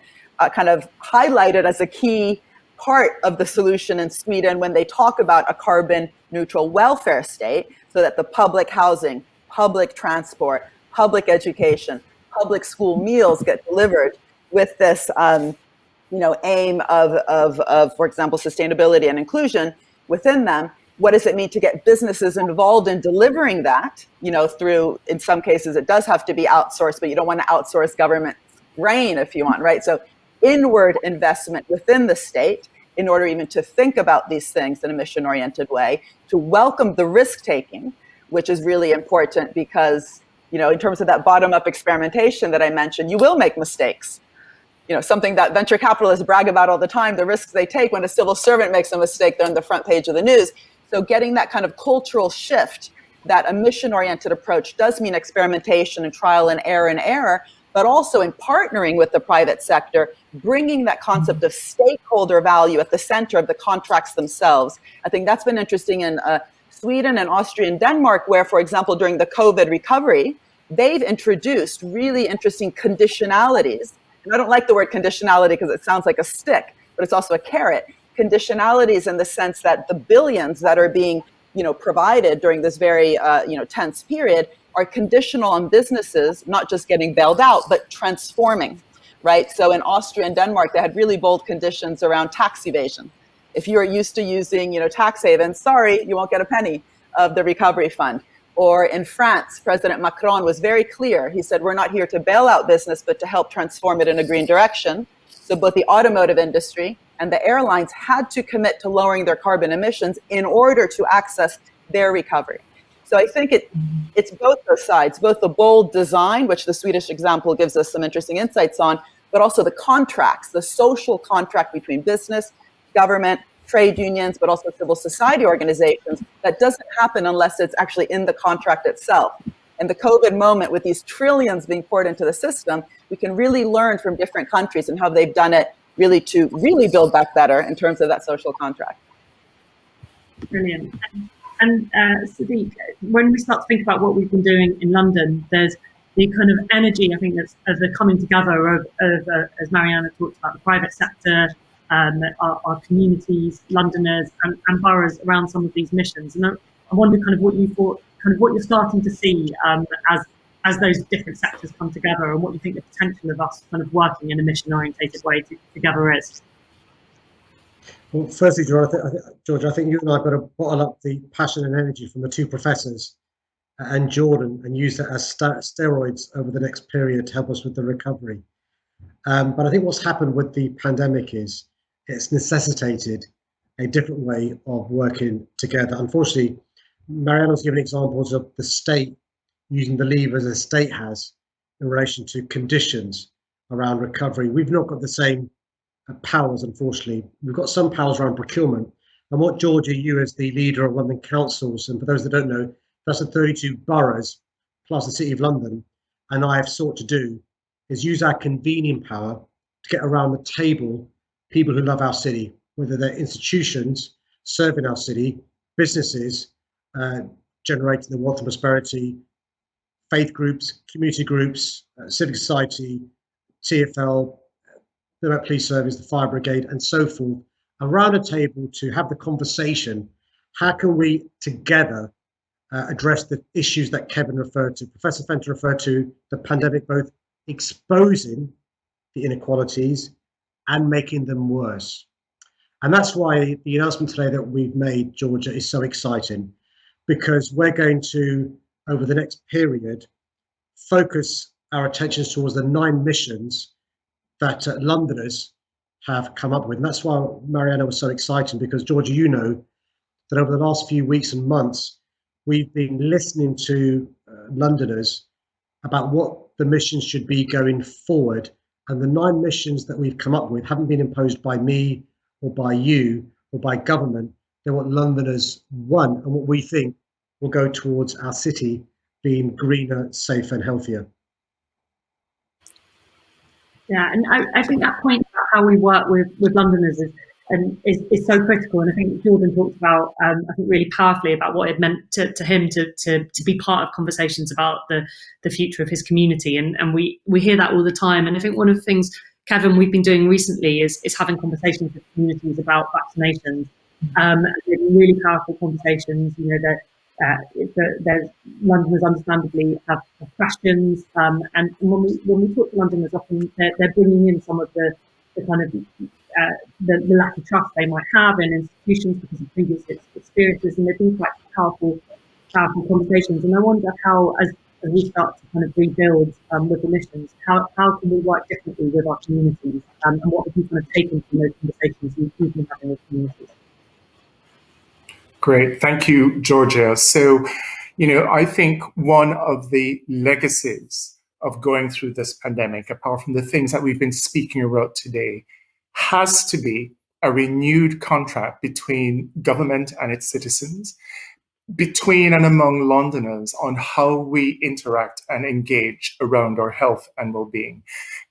[SPEAKER 6] kind of highlighted as a key part of the solution in Sweden when they talk about a carbon neutral welfare state, so that the public housing, public transport, public education, public school meals get delivered with this, aim of, for example, sustainability and inclusion within them. What does it mean to get businesses involved in delivering that? Through, in some cases, it does have to be outsourced, but you don't want to outsource government brain if you want, right? So inward investment within the state in order even to think about these things in a mission-oriented way, to welcome the risk-taking, which is really important because, in terms of that bottom-up experimentation that I mentioned, you will make mistakes. Something that venture capitalists brag about all the time, the risks they take. When a civil servant makes a mistake, they're on the front page of the news. So getting that kind of cultural shift, that a mission-oriented approach does mean experimentation and trial and error, but also in partnering with the private sector, bringing that concept of stakeholder value at the center of the contracts themselves. I think that's been interesting in Sweden and Austria and Denmark, where, for example, during the COVID recovery, they've introduced really interesting conditionalities. And I don't like the word conditionality because it sounds like a stick, but it's also a carrot. Conditionalities in the sense that the billions that are being, provided during this very, tense period are conditional on businesses not just getting bailed out, but transforming, right? So in Austria and Denmark, they had really bold conditions around tax evasion. If you're used to using, tax havens, sorry, you won't get a penny of the recovery fund. Or in France, President Macron was very clear. He said, we're not here to bail out business, but to help transform it in a green direction. So both the automotive industry and the airlines had to commit to lowering their carbon emissions in order to access their recovery. So I think it's both those sides, both the bold design, which the Swedish example gives us some interesting insights on, but also the contracts, the social contract between business, government, trade unions, but also civil society organizations. That doesn't happen unless it's actually in the contract itself. And the COVID moment, with these trillions being poured into the system, we can really learn from different countries and how they've done it really to really build back better in terms of that social contract.
[SPEAKER 4] Brilliant. And Sadiq, when we start to think about what we've been doing in London, there's the kind of energy, I think, that's of the coming together of as Mariana talked about, the private sector, our communities, Londoners, and boroughs around some of these missions. And I wonder kind of what you thought, kind of what you're starting to see as those different sectors come together, and what you think the potential of us kind of working in a mission-orientated way together is.
[SPEAKER 3] Well, firstly, George, I think you and I better bottle up the passion and energy from the two professors and Jordan and use that as steroids over the next period to help us with the recovery. But I think what's happened with the pandemic is it's necessitated a different way of working together. Unfortunately, Mariana's given examples of the state using the levers the state has in relation to conditions around recovery. We've not got the same powers, unfortunately. We've got some powers around procurement. And what, Georgia, you as the leader of London councils, and for those that don't know, that's the 32 boroughs plus the City of London, and I have sought to do is use our convening power to get around the table people who love our city, whether they're institutions serving our city, businesses generating the wealth and prosperity, faith groups, community groups, civic society, TfL, the Met Police Service, the Fire Brigade, and so forth, around a table to have the conversation. How can we together address the issues that Kevin referred to, Professor Fenton referred to, the pandemic both exposing the inequalities and making them worse? And that's why the announcement today that we've made, Georgia, is so exciting, because we're going to, over the next period, focus our attentions towards the 9 missions that Londoners have come up with. And that's why Mariana was so exciting, because Georgia, you know that over the last few weeks and months, we've been listening to Londoners about what the missions should be going forward. And the 9 missions that we've come up with haven't been imposed by me or by you or by government. They're what Londoners want and what we think will go towards our city being greener, safer and healthier.
[SPEAKER 4] Yeah, and I think that point about how we work with Londoners is so critical. And I think Jordan talked about, I think really powerfully about what it meant to him to be part of conversations about the future of his community. And we hear that all the time. And I think one of the things, Kevin, we've been doing recently is having conversations with communities about vaccinations. Really powerful conversations. You know, Londoners understandably have questions, and when we talk to Londoners, often they're bringing in some of the kind of the lack of trust they might have in institutions because of previous experiences, and they've been quite powerful conversations. And I wonder how, as we start to kind of rebuild with the missions, how can we work differently with our communities, and what have you kind of taken from those conversations you've been having with communities?
[SPEAKER 5] Great, thank you, Georgia. So, I think one of the legacies of going through this pandemic, apart from the things that we've been speaking about today, has to be a renewed contract between government and its citizens, between and among Londoners, on how we interact and engage around our health and well-being.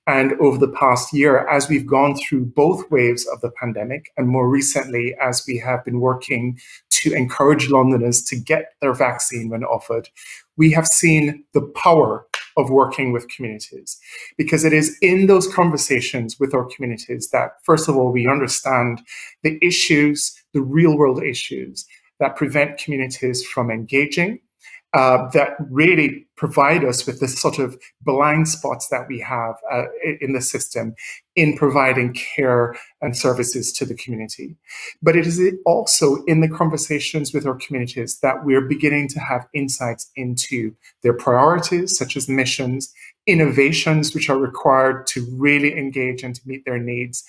[SPEAKER 5] And over the past year, as we've gone through both waves of the pandemic, and more recently, as we have been working to encourage Londoners to get their vaccine when offered, we have seen the power of working with communities, because it is in those conversations with our communities that, first of all, we understand the issues, the real world issues that prevent communities from engaging, that really provide us with the sort of blind spots that we have in the system in providing care and services to the community. But it is also in the conversations with our communities that we're beginning to have insights into their priorities, such as missions, innovations which are required to really engage and to meet their needs,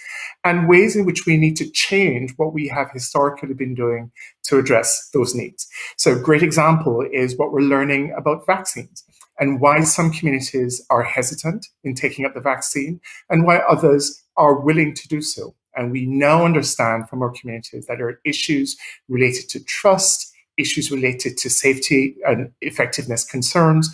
[SPEAKER 5] and ways in which we need to change what we have historically been doing to address those needs. So a great example is what we're learning about vaccines, and why some communities are hesitant in taking up the vaccine and why others are willing to do so. And we now understand from our communities that there are issues related to trust, issues related to safety and effectiveness concerns.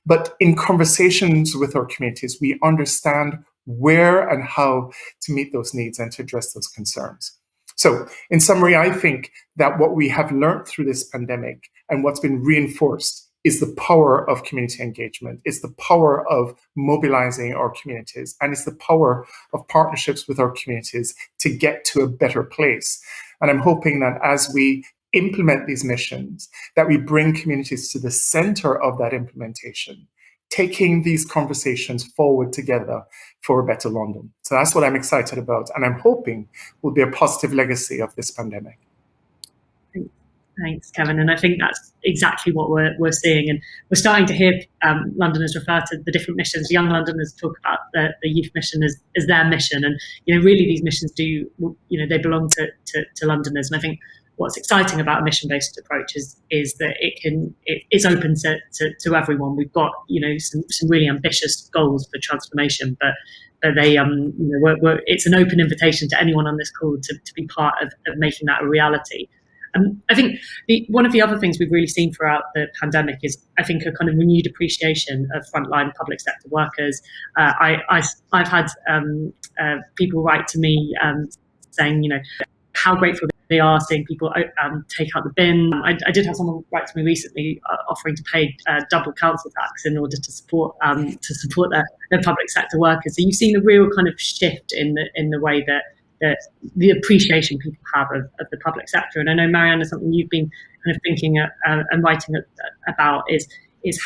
[SPEAKER 5] But in conversations with our communities, we understand where and how to meet those needs and to address those concerns. So in summary, I think that what we have learned through this pandemic and what's been reinforced is the power of community engagement, it's the power of mobilizing our communities, and it's the power of partnerships with our communities to get to a better place. And I'm hoping that as we implement these missions, that we bring communities to the center of that implementation, taking these conversations forward together for a better London. So that's what I'm excited about, and I'm hoping will be a positive legacy of this pandemic.
[SPEAKER 4] Thanks, Kevin. And I think that's exactly what we're seeing. And we're starting to hear Londoners refer to the different missions. Young Londoners talk about the youth mission as their mission. And, really these missions do, they belong to Londoners. And I think what's exciting about a mission-based approach is that it's open to everyone. We've got, some really ambitious goals for transformation, but they, it's an open invitation to anyone on this call to be part of making that a reality. I think one of the other things we've really seen throughout the pandemic is, I think, a kind of renewed appreciation of frontline public sector workers. I've had people write to me saying, how grateful they are seeing people take out the bin. I did have someone write to me recently offering to pay double council tax in order to support their public sector workers. So you've seen a real kind of shift in the way that the appreciation people have of the public sector. And I know, Marianne, something you've been kind of thinking and writing about is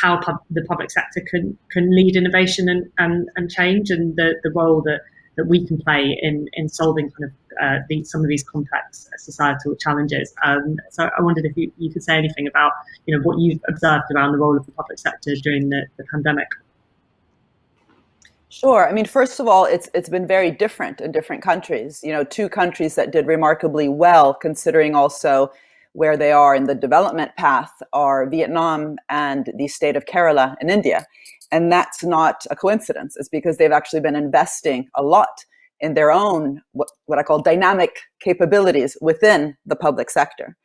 [SPEAKER 4] how the public sector can lead innovation and change, and the role that we can play in solving kind of some of these complex societal challenges. So I wondered if you could say anything about what you've observed around the role of the public sector during the pandemic.
[SPEAKER 6] Sure. I mean, first of all, it's been very different in different countries. Two countries that did remarkably well, considering also where they are in the development path, are Vietnam and the state of Kerala in India. And that's not a coincidence. It's because they've actually been investing a lot in their own, what I call dynamic capabilities within the public sector.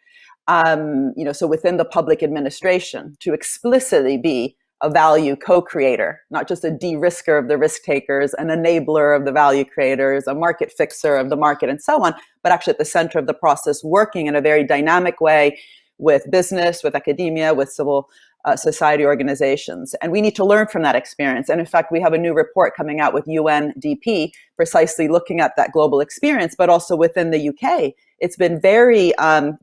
[SPEAKER 6] So within the public administration, to explicitly be a value co-creator, not just a de-risker of the risk takers, an enabler of the value creators, a market fixer of the market, and so on, but actually at the center of the process, working in a very dynamic way with business, with academia, with civil society organizations. And we need to learn from that experience. And in fact, we have a new report coming out with UNDP, precisely looking at that global experience, but also within the UK, it's been very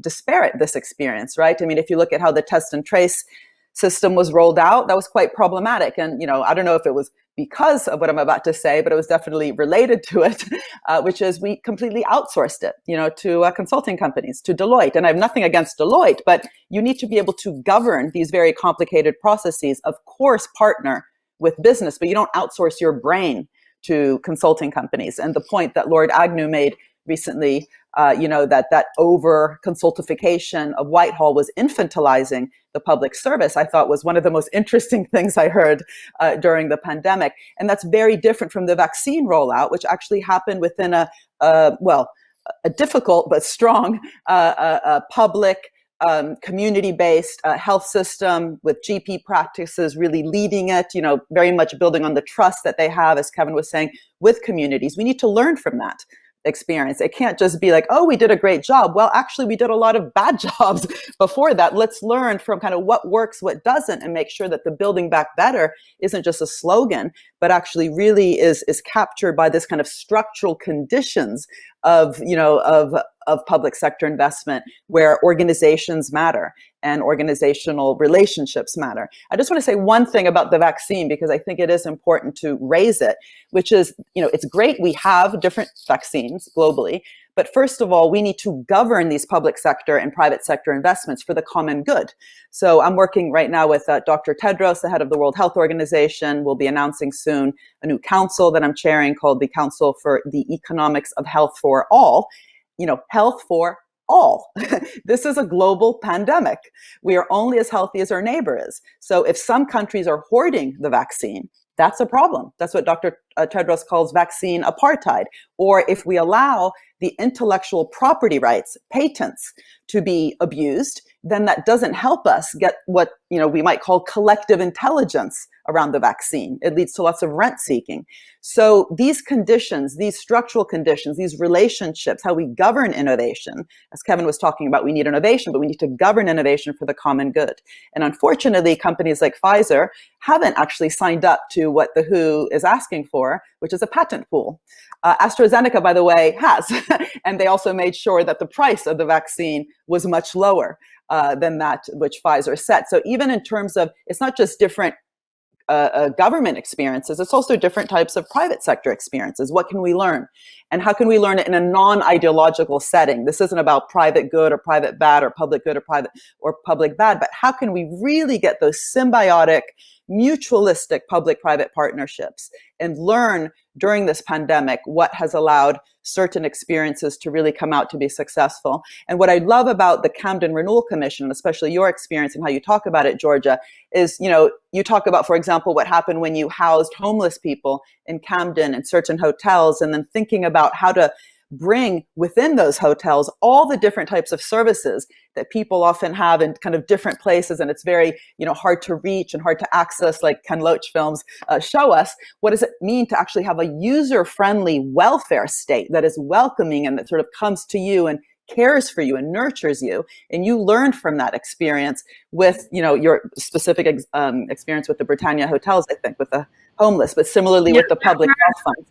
[SPEAKER 6] disparate, this experience, right? I mean, if you look at how the test and trace system was rolled out, that was quite problematic. And, I don't know if it was because of what I'm about to say, but it was definitely related to it, which is we completely outsourced it, to consulting companies, to Deloitte. And I have nothing against Deloitte, but you need to be able to govern these very complicated processes. Of course, partner with business, but you don't outsource your brain to consulting companies. And the point that Lord Agnew made recently, that over consultification of Whitehall was infantilizing the public service, I thought was one of the most interesting things I heard during the pandemic. And that's very different from the vaccine rollout, which actually happened within a difficult but strong public community-based health system with GP practices really leading it, very much building on the trust that they have, as Kevin was saying, with communities. We need to learn from that experience. It can't just be like, oh, we did a great job. Well, actually, we did a lot of bad jobs before that. Let's learn from kind of what works, what doesn't, and make sure that the building back better isn't just a slogan, but actually really is captured by this kind of structural conditions of public sector investment, where organizations matter and organizational relationships matter. I just want to say one thing about the vaccine, because I think it is important to raise it, which is, it's great we have different vaccines globally, but first of all, we need to govern these public sector and private sector investments for the common good. So I'm working right now with Dr. Tedros, the head of the World Health Organization. We'll be announcing soon a new council that I'm chairing called the Council for the Economics of Health for All. Health for all. This is a global pandemic. We are only as healthy as our neighbor is. So if some countries are hoarding the vaccine, that's a problem. That's what Dr. Tedros calls vaccine apartheid. Or if we allow the intellectual property rights, patents, to be abused, then that doesn't help us get what we might call collective intelligence around the vaccine. It leads to lots of rent seeking. So these conditions, these structural conditions, these relationships, how we govern innovation, as Kevin was talking about, we need innovation, but we need to govern innovation for the common good. And unfortunately, companies like Pfizer haven't actually signed up to what the WHO is asking for, which is a patent pool. AstraZeneca, by the way, has. And they also made sure that the price of the vaccine was much lower than that which Pfizer set. So even in terms of, it's not just different government experiences, it's also different types of private sector experiences. What can we learn? And how can we learn it in a non-ideological setting? This isn't about private good or private bad or public good or public bad, but how can we really get those symbiotic, mutualistic public-private partnerships and learn during this pandemic what has allowed certain experiences to really come out to be successful. And what I love about the Camden Renewal Commission, and especially your experience and how you talk about it, Georgia, is, you talk about, for example, what happened when you housed homeless people in Camden and certain hotels, and then thinking about how to bring within those hotels all the different types of services that people often have in kind of different places, and it's very hard to reach and hard to access, like Ken Loach films show us. What does it mean to actually have a user-friendly welfare state that is welcoming and that sort of comes to you and cares for you and nurtures you? And you learned from that experience with your specific experience with the Britannia hotels, I think, with the homeless, but similarly with the public health funds.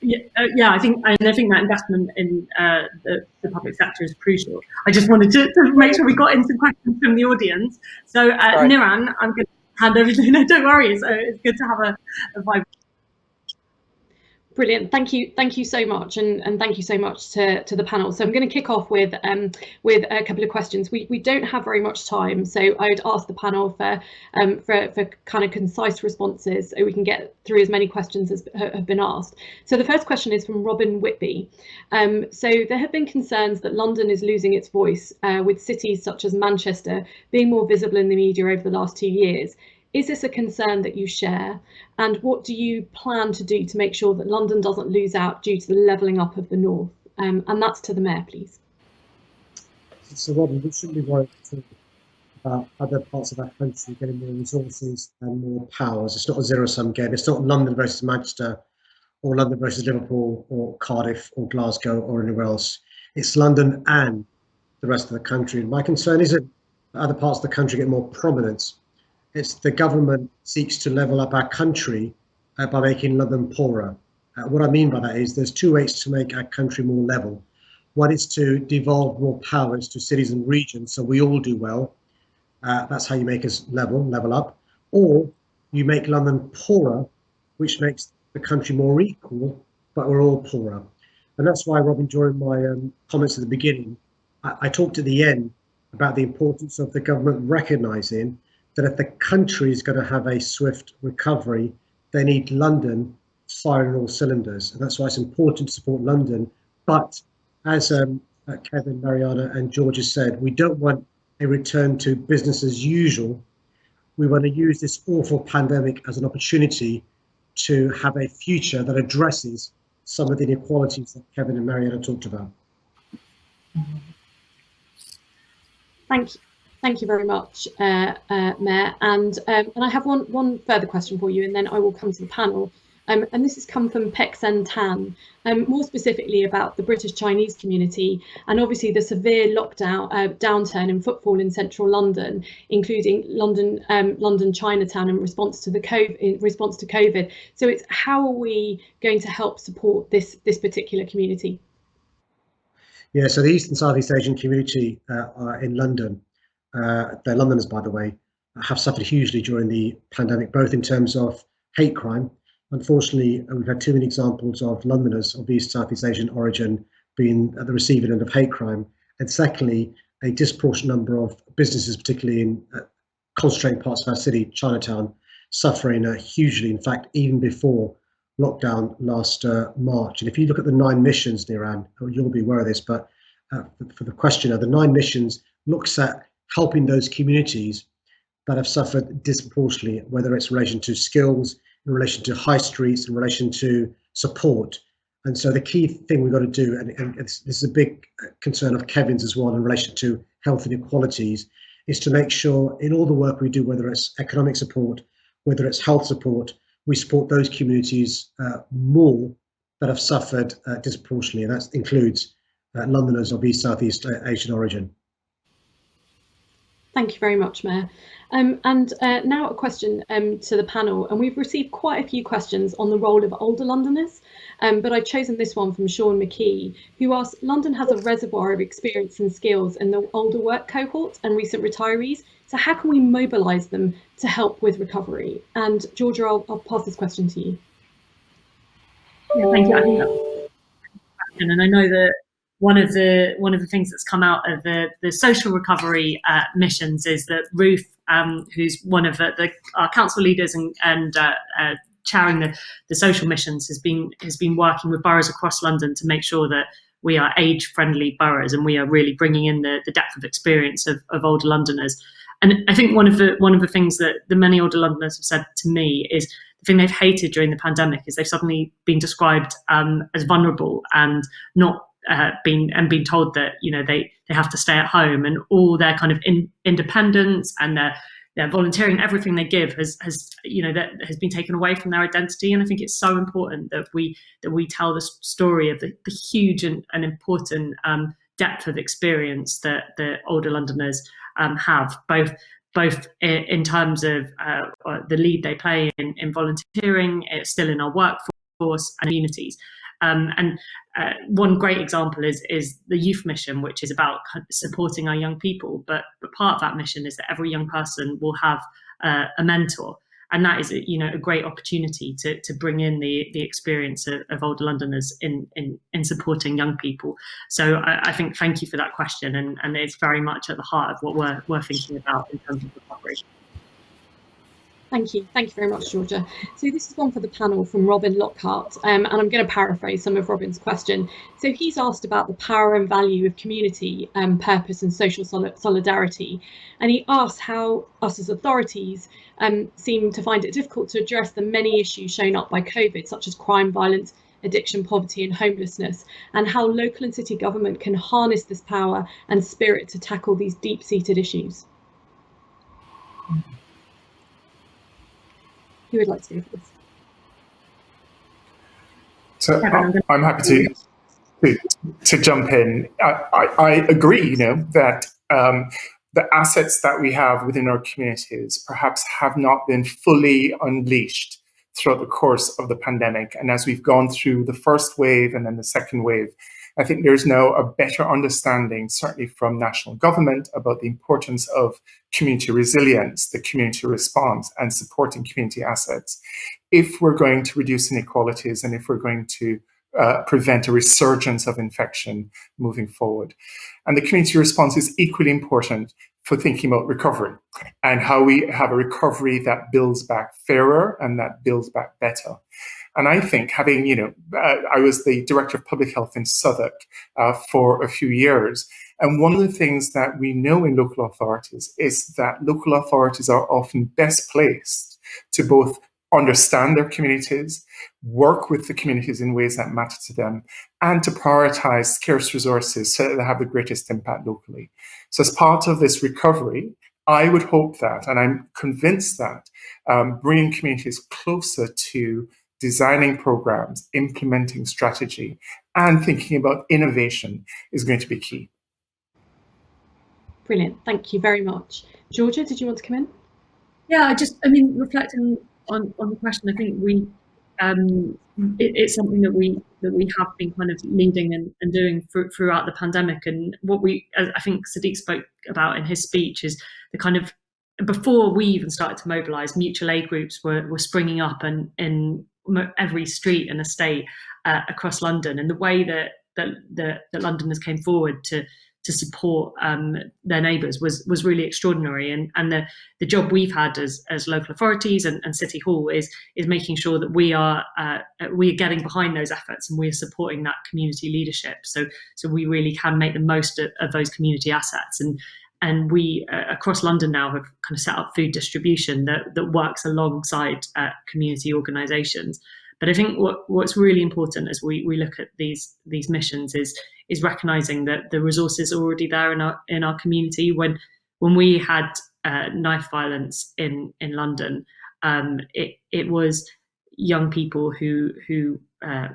[SPEAKER 4] Yeah, I think that investment in the public sector is crucial. I just wanted to make sure we got in some questions from the audience. So, Niran, I'm going to hand over to you. No, don't worry. So it's good to have a vibe.
[SPEAKER 1] Brilliant. Thank you so much, and thank you so much to the panel. So I'm going to kick off with a couple of questions. We don't have very much time, so I'd ask the panel for kind of concise responses so we can get through as many questions as have been asked. So the first question is from Robin Whitby. So there have been concerns that London is losing its voice, with cities such as Manchester being more visible in the media over the last 2 years. Is this a concern that you share? And what do you plan to do to make sure that London doesn't lose out due to the levelling up of the North? And that's to the Mayor, please.
[SPEAKER 3] So, Robin, we shouldn't be worried about other parts of our country getting more resources and more powers. It's not a zero-sum game. It's not London versus Manchester or London versus Liverpool or Cardiff or Glasgow or anywhere else. It's London and the rest of the country. My concern isn't that other parts of the country get more prominence. It's the government seeks to level up our country by making London poorer. What I mean by that is there's two ways to make our country more level. One is to devolve more powers to cities and regions so we all do well. That's how you make us level up. Or you make London poorer, which makes the country more equal, but we're all poorer. And that's why, Robin, during my comments at the beginning, I talked at the end about the importance of the government recognising that if the country is going to have a swift recovery, they need London firing all cylinders. And that's why it's important to support London. But as Kevin, Mariana and George has said, we don't want a return to business as usual. We want to use this awful pandemic as an opportunity to have a future that addresses some of the inequalities that Kevin and Mariana talked about.
[SPEAKER 1] Thank you very much, Mayor. And I have one further question for you, and then I will come to the panel. And this has come from Pek Sen Tan, more specifically about the British Chinese community, and obviously the severe downturn in footfall in central London, including London Chinatown in response to COVID. So it's how are we going to help support this particular community?
[SPEAKER 3] Yeah, so the East and Southeast Asian community in London, they're Londoners, by the way, have suffered hugely during the pandemic, both in terms of hate crime. Unfortunately, we've had too many examples of Londoners of East Southeast Asian origin being at the receiving end of hate crime. And secondly, a disproportionate number of businesses, particularly in concentrated parts of our city, Chinatown, suffering hugely. In fact, even before lockdown last March. And if you look at the 9 missions, Niran, you'll be aware of this, but for the questioner, the 9 missions looks at helping those communities that have suffered disproportionately, whether it's in relation to skills, in relation to high streets, in relation to support. And so the key thing we've got to do, and this is a big concern of Kevin's as well in relation to health inequalities, is to make sure in all the work we do, whether it's economic support, whether it's health support, we support those communities more that have suffered disproportionately. And that includes Londoners of East Southeast Asian origin.
[SPEAKER 1] Thank you very much, Mayor. And now a question to the panel, and we've received quite a few questions on the role of older Londoners, but I've chosen this one from Sean McKee, who asks, London has a reservoir of experience and skills in the older work cohort and recent retirees, so how can we mobilise them to help with recovery? And Georgia, I'll pass this question to you.
[SPEAKER 4] Yeah, thank you. I think that's a question, and I know that one of the things that's come out of the social recovery missions is that Ruth, who's one of our council leaders and chairing the social missions, has been working with boroughs across London to make sure that we are age-friendly boroughs and we are really bringing in the depth of experience of older Londoners. And I think one of the things that the many older Londoners have said to me is the thing they've hated during the pandemic is they've suddenly been described as vulnerable and not been told that they have to stay at home, and all their kind of independence and their volunteering, everything they give has been taken away from their identity. And I think it's so important that we tell the story of the huge and important depth of experience that the older Londoners have, both in terms of the lead they play in volunteering, still in our workforce and communities. And one great example is the youth mission, which is about supporting our young people. But part of that mission is that every young person will have a mentor, and that is a great opportunity to bring in the experience of older Londoners in supporting young people. So I think thank you for that question, and it's very much at the heart of what we're thinking about in terms of recovery.
[SPEAKER 1] Thank you very much, Georgia. So this is one for the panel from Robin Lockhart, and I'm going to paraphrase some of Robin's question. So he's asked about the power and value of community, purpose and social solidarity, and he asks how us as authorities seem to find it difficult to address the many issues shown up by COVID, such as crime, violence, addiction, poverty and homelessness, and how local and city government can harness this power and spirit to tackle these deep-seated issues. Who would like to go for this?
[SPEAKER 5] So I'm happy to jump in. I agree, that the assets that we have within our communities perhaps have not been fully unleashed throughout the course of the pandemic. And as we've gone through the first wave and then the second wave, I think there's now a better understanding, certainly from national government, about the importance of community resilience, the community response, and supporting community assets if we're going to reduce inequalities and if we're going to prevent a resurgence of infection moving forward. And the community response is equally important for thinking about recovery and how we have a recovery that builds back fairer and that builds back better. And I think having, I was the director of public health in Sadiq for a few years. And one of the things that we know in local authorities is that local authorities are often best placed to both understand their communities, work with the communities in ways that matter to them, and to prioritize scarce resources so that they have the greatest impact locally. So as part of this recovery, I would hope that, and I'm convinced that, bringing communities closer to designing programs, implementing strategy, and thinking about innovation is going to be key.
[SPEAKER 1] Brilliant, thank you very much. Georgia, did you want to come in?
[SPEAKER 4] Yeah, reflecting on the question, I think it's something that we have been kind of leading and doing throughout the pandemic. And what I think Sadiq spoke about in his speech is the kind of, before we even started to mobilise, mutual aid groups were springing up and in every street and estate across London, and the way that Londoners came forward to support their neighbours was really extraordinary. And the job we've had as local authorities and City Hall is making sure that we are getting behind those efforts and we are supporting that community leadership. So we really can make the most of those community assets. And we across London now have kind of set up food distribution that works alongside community organisations. But I think what's really important as we look at these missions is recognising that the resources are already there in our community. When we had knife violence in London, it was young people who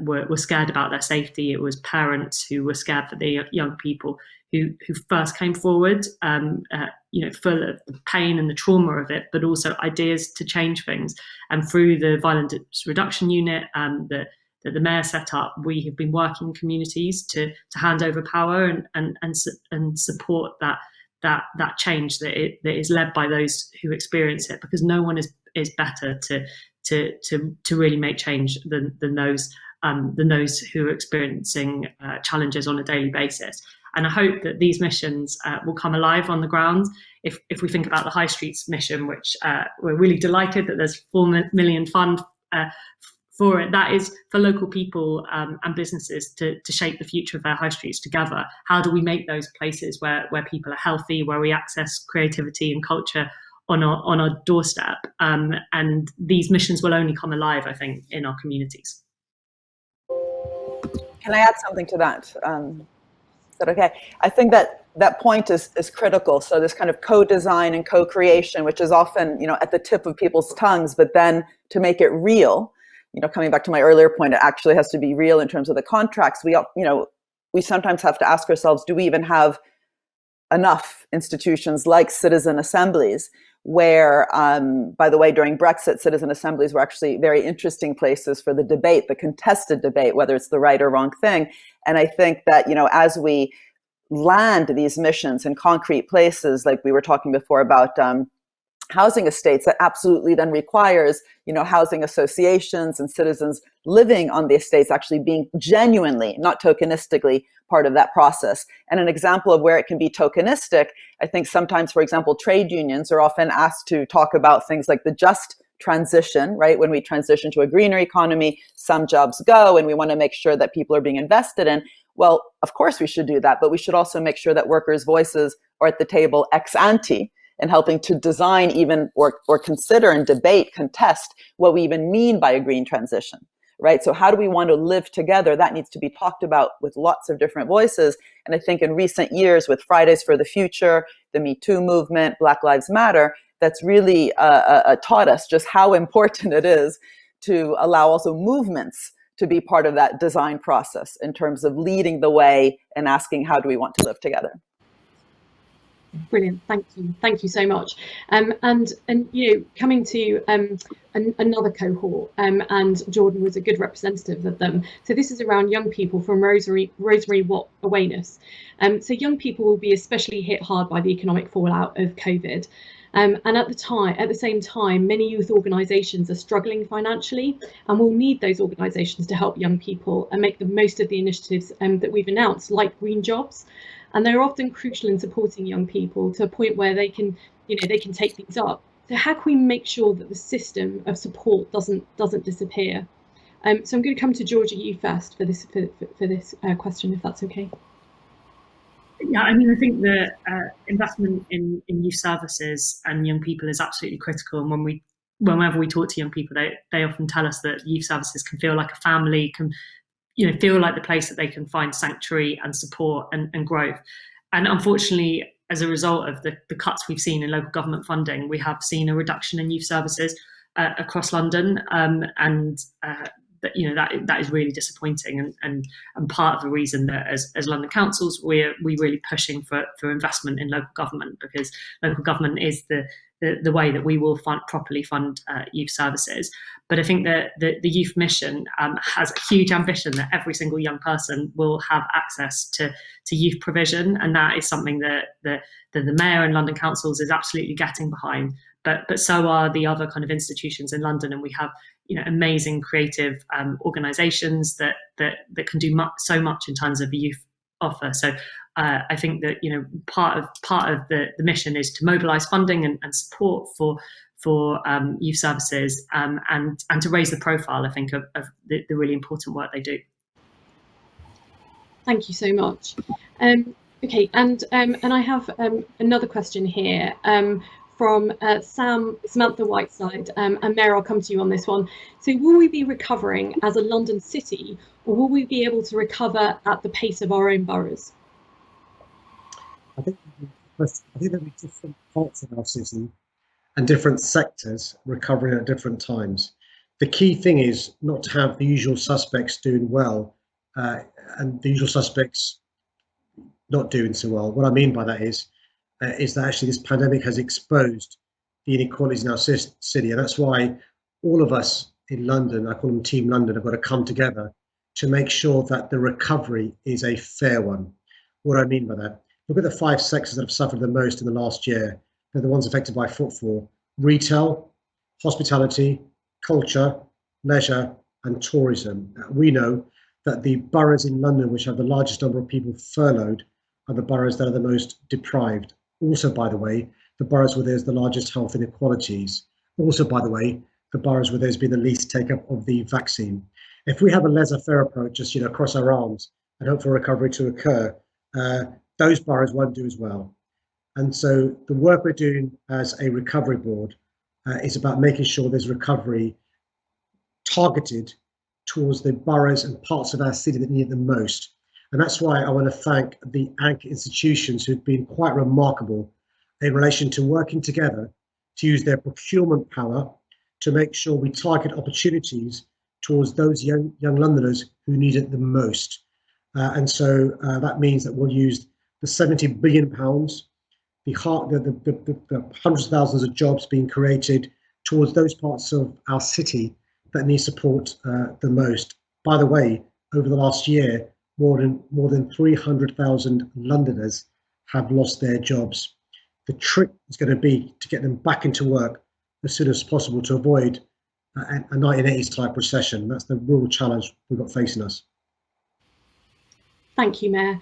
[SPEAKER 4] were scared about their safety. It was parents who were scared for their young people who first came forward, full of the pain and the trauma of it, but also ideas to change things. And through the Violence Reduction Unit that the Mayor set up, we have been working in communities to hand over power and support that change that is led by those who experience it, because no one is better to really make change than those who are experiencing challenges on a daily basis. And I hope that these missions will come alive on the ground. If we think about the High Streets mission, which we're really delighted that there's £4 million fund for it, that is for local people and businesses to shape the future of their high streets together. How do we make those places where people are healthy, where we access creativity and culture on our doorstep? And these missions will only come alive, I think, in our communities.
[SPEAKER 6] Can I add something to that? Is that okay? I think that point is critical. So this kind of co-design and co-creation, which is often, at the tip of people's tongues, but then to make it real, coming back to my earlier point, it actually has to be real in terms of the contracts. We sometimes have to ask ourselves, do we even have enough institutions like citizen assemblies where, by the way, during Brexit, citizen assemblies were actually very interesting places for the debate, the contested debate, whether it's the right or wrong thing. And I think that, as we land these missions in concrete places, like we were talking before about housing estates, that absolutely then requires, housing associations and citizens living on the estates actually being genuinely, not tokenistically, part of that process. And an example of where it can be tokenistic, I think sometimes, for example, trade unions are often asked to talk about things like the just transition, right? When we transition to a greener economy, some jobs go, and we want to make sure that people are being invested in. Well, of course we should do that, but we should also make sure that workers' voices are at the table ex ante in helping to design even or consider and debate, contest what we even mean by a green transition, right? So how do we want to live together? That needs to be talked about with lots of different voices. And I think in recent years with Fridays for the Future, the Me Too movement, Black Lives Matter, that's really taught us just how important it is to allow also movements to be part of that design process in terms of leading the way and asking, how do we want to live together?
[SPEAKER 1] Brilliant, thank you so much. And you know, coming to another cohort, and Jordan was a good representative of them. So this is around young people from Rosary Watt Awareness. So young people will be especially hit hard by the economic fallout of COVID. And at the same time, many youth organisations are struggling financially, and we'll need those organisations to help young people and make the most of the initiatives that we've announced, like Green Jobs. And they're often crucial in supporting young people to a point where they can, you know, they can take things up. So how can we make sure that the system of support doesn't disappear? So I'm going to come to Georgia, you first for this question, if that's okay.
[SPEAKER 4] Yeah, I mean, I think the investment in youth services and young people is absolutely critical. And whenever we talk to young people, they often tell us that youth services can feel like a family, can, you know, feel like the place that they can find sanctuary and support and growth. And unfortunately, as a result of the cuts we've seen in local government funding, we have seen a reduction in youth services across London, and you know, that is really disappointing, and part of the reason that as London councils we're really pushing for investment in local government, because local government is the way that we will properly fund youth services. But I think that the youth mission has a huge ambition that every single young person will have access to youth provision, and that is something that the mayor and London councils is absolutely getting behind. But so are the other kind of institutions in London, and we have, you know, amazing creative organisations that can do so much in terms of the youth offer. So I think that, you know, part of the mission is to mobilise funding and support for youth services, and to raise the profile, I think, of the really important work they do.
[SPEAKER 1] Thank you so much. Okay, and I have another question here from Samantha Whiteside, and Mayor, I'll come to you on this one. So will we be recovering as a London city, or will we be able to recover at the pace of our own boroughs?
[SPEAKER 3] I think there'll be different parts of our city and different sectors recovering at different times. The key thing is not to have the usual suspects doing well and the usual suspects not doing so well. What I mean by that is that actually this pandemic has exposed the inequalities in our city, and that's why all of us in London, I call them Team London, have got to come together to make sure that the recovery is a fair one. What I mean by that, look at the 5 sectors that have suffered the most in the last year. They're the ones affected by footfall: retail, hospitality, culture, leisure, and tourism. We know that the boroughs in London which have the largest number of people furloughed are the boroughs that are the most deprived. Also, by the way, the boroughs where there's the largest health inequalities. Also, by the way, the boroughs where there's been the least take-up of the vaccine. If we have a laissez-faire approach, just, you know, cross our arms and hope for recovery to occur, those boroughs won't do as well. And so the work we're doing as a recovery board is about making sure there's recovery targeted towards the boroughs and parts of our city that need it the most. And that's why I want to thank the anchor institutions who've been quite remarkable in relation to working together to use their procurement power to make sure we target opportunities towards those young Londoners who need it the most. And so that means that we'll use the £70 billion, the hundreds of thousands of jobs being created towards those parts of our city that need support the most. By the way, over the last year, more than 300,000 Londoners have lost their jobs. The trick is going to be to get them back into work as soon as possible to avoid a 1980s type recession. That's the real challenge we've got facing us.
[SPEAKER 1] Thank you, Mayor.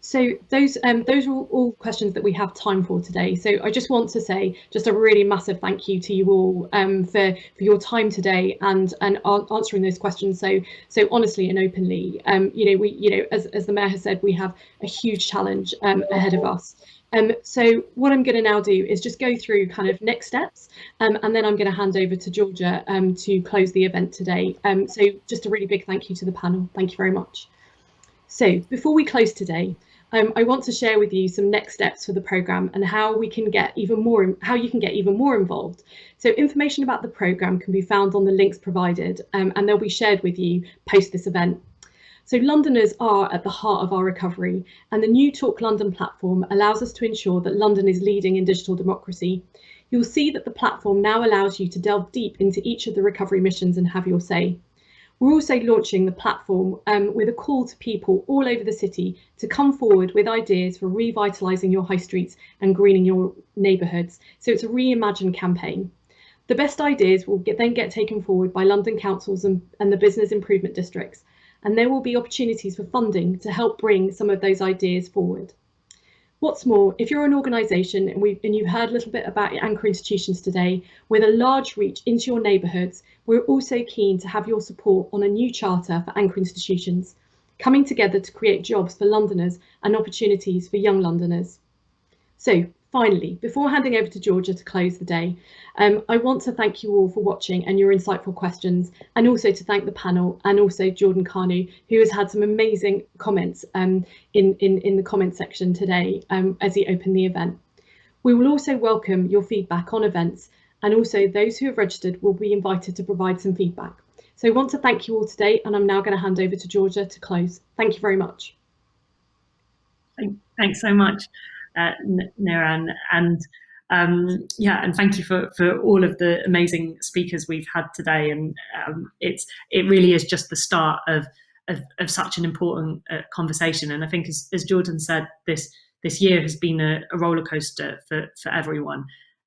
[SPEAKER 1] So those are all questions that we have time for today. So I just want to say just a really massive thank you to you all for your time today and answering those questions so honestly and openly. As the Mayor has said, we have a huge challenge ahead of us. So what I'm going to now do is just go through kind of next steps, and then I'm going to hand over to Georgia to close the event today. So just a really big thank you to the panel. Thank you very much. So before we close today, I want to share with you some next steps for the programme and how you can get even more involved. So information about the programme can be found on the links provided, and they'll be shared with you post this event. So Londoners are at the heart of our recovery, and the new Talk London platform allows us to ensure that London is leading in digital democracy. You'll see that the platform now allows you to delve deep into each of the recovery missions and have your say. We're also launching the platform with a call to people all over the city to come forward with ideas for revitalising your high streets and greening your neighbourhoods. So it's a reimagined campaign. The best ideas will then get taken forward by London councils and the business improvement districts, and there will be opportunities for funding to help bring some of those ideas forward. What's more, if you're an organisation and you've heard a little bit about your anchor institutions today, with a large reach into your neighbourhoods, we're also keen to have your support on a new charter for anchor institutions, coming together to create jobs for Londoners and opportunities for young Londoners. So finally, before handing over to Georgia to close the day, I want to thank you all for watching and your insightful questions, and also to thank the panel and also Jordan Kanu, who has had some amazing comments in the comment section today as he opened the event. We will also welcome your feedback on events, and also those who have registered will be invited to provide some feedback. So I want to thank you all today, and I'm now going to hand over to Georgia to close. Thank you very much.
[SPEAKER 4] Thanks so much, Niran, and and thank you for all of the amazing speakers we've had today. And it really is just the start of such an important conversation. And I think, as Jordan said, this year has been a roller coaster for everyone,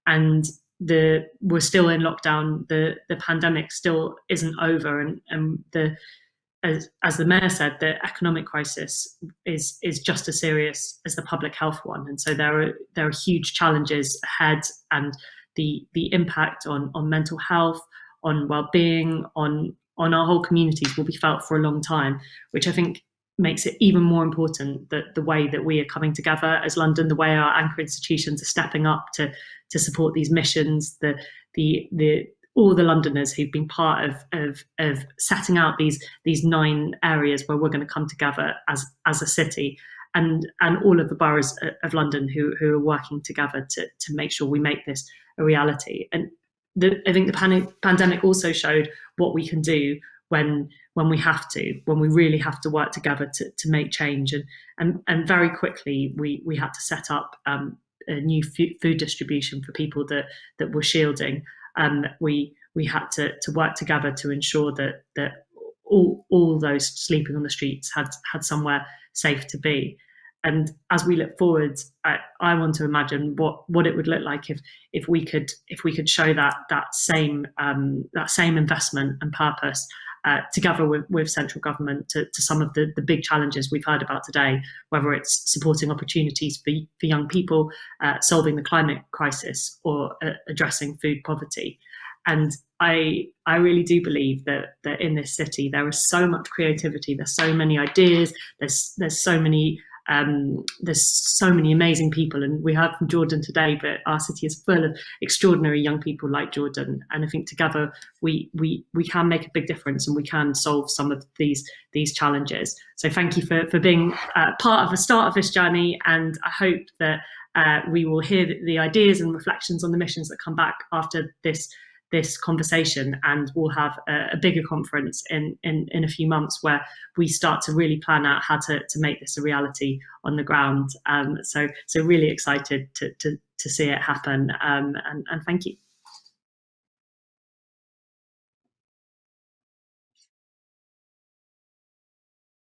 [SPEAKER 4] and we're still in lockdown. The pandemic still isn't over, and as the mayor said, the economic crisis is just as serious as the public health one. And so there are huge challenges ahead, and the impact on mental health, on well-being, on our whole communities will be felt for a long time, which I think makes it even more important that the way that we are coming together as London, the way our anchor institutions are stepping up to support these missions, all the Londoners who've been part of setting out these 9 areas where we're going to come together as a city, and all of the boroughs of London who are working together to make sure we make this a reality. And I think the pandemic also showed what we can do when we really have to work together to make change. And very quickly we had to set up a new food distribution for people that were shielding. We had to work together to ensure that all those sleeping on the streets had somewhere safe to be. And as we look forward, I want to imagine what it would look like if we could show that same investment and purpose together with central government to some of the big challenges we've heard about today, whether it's supporting opportunities for young people, solving the climate crisis, or addressing food poverty. And I really do believe that in this city there is so much creativity, there's so many ideas, there's so many amazing people, and we heard from Jordan today, but our city is full of extraordinary young people like Jordan, and I think together we can make a big difference, and we can solve some of these challenges. So thank you for being part of the start of this journey, and I hope that we will hear the ideas and reflections on the missions that come back after this conversation, and we'll have a bigger conference in a few months where we start to really plan out how to make this a reality on the ground. So really excited to see it happen, and thank you.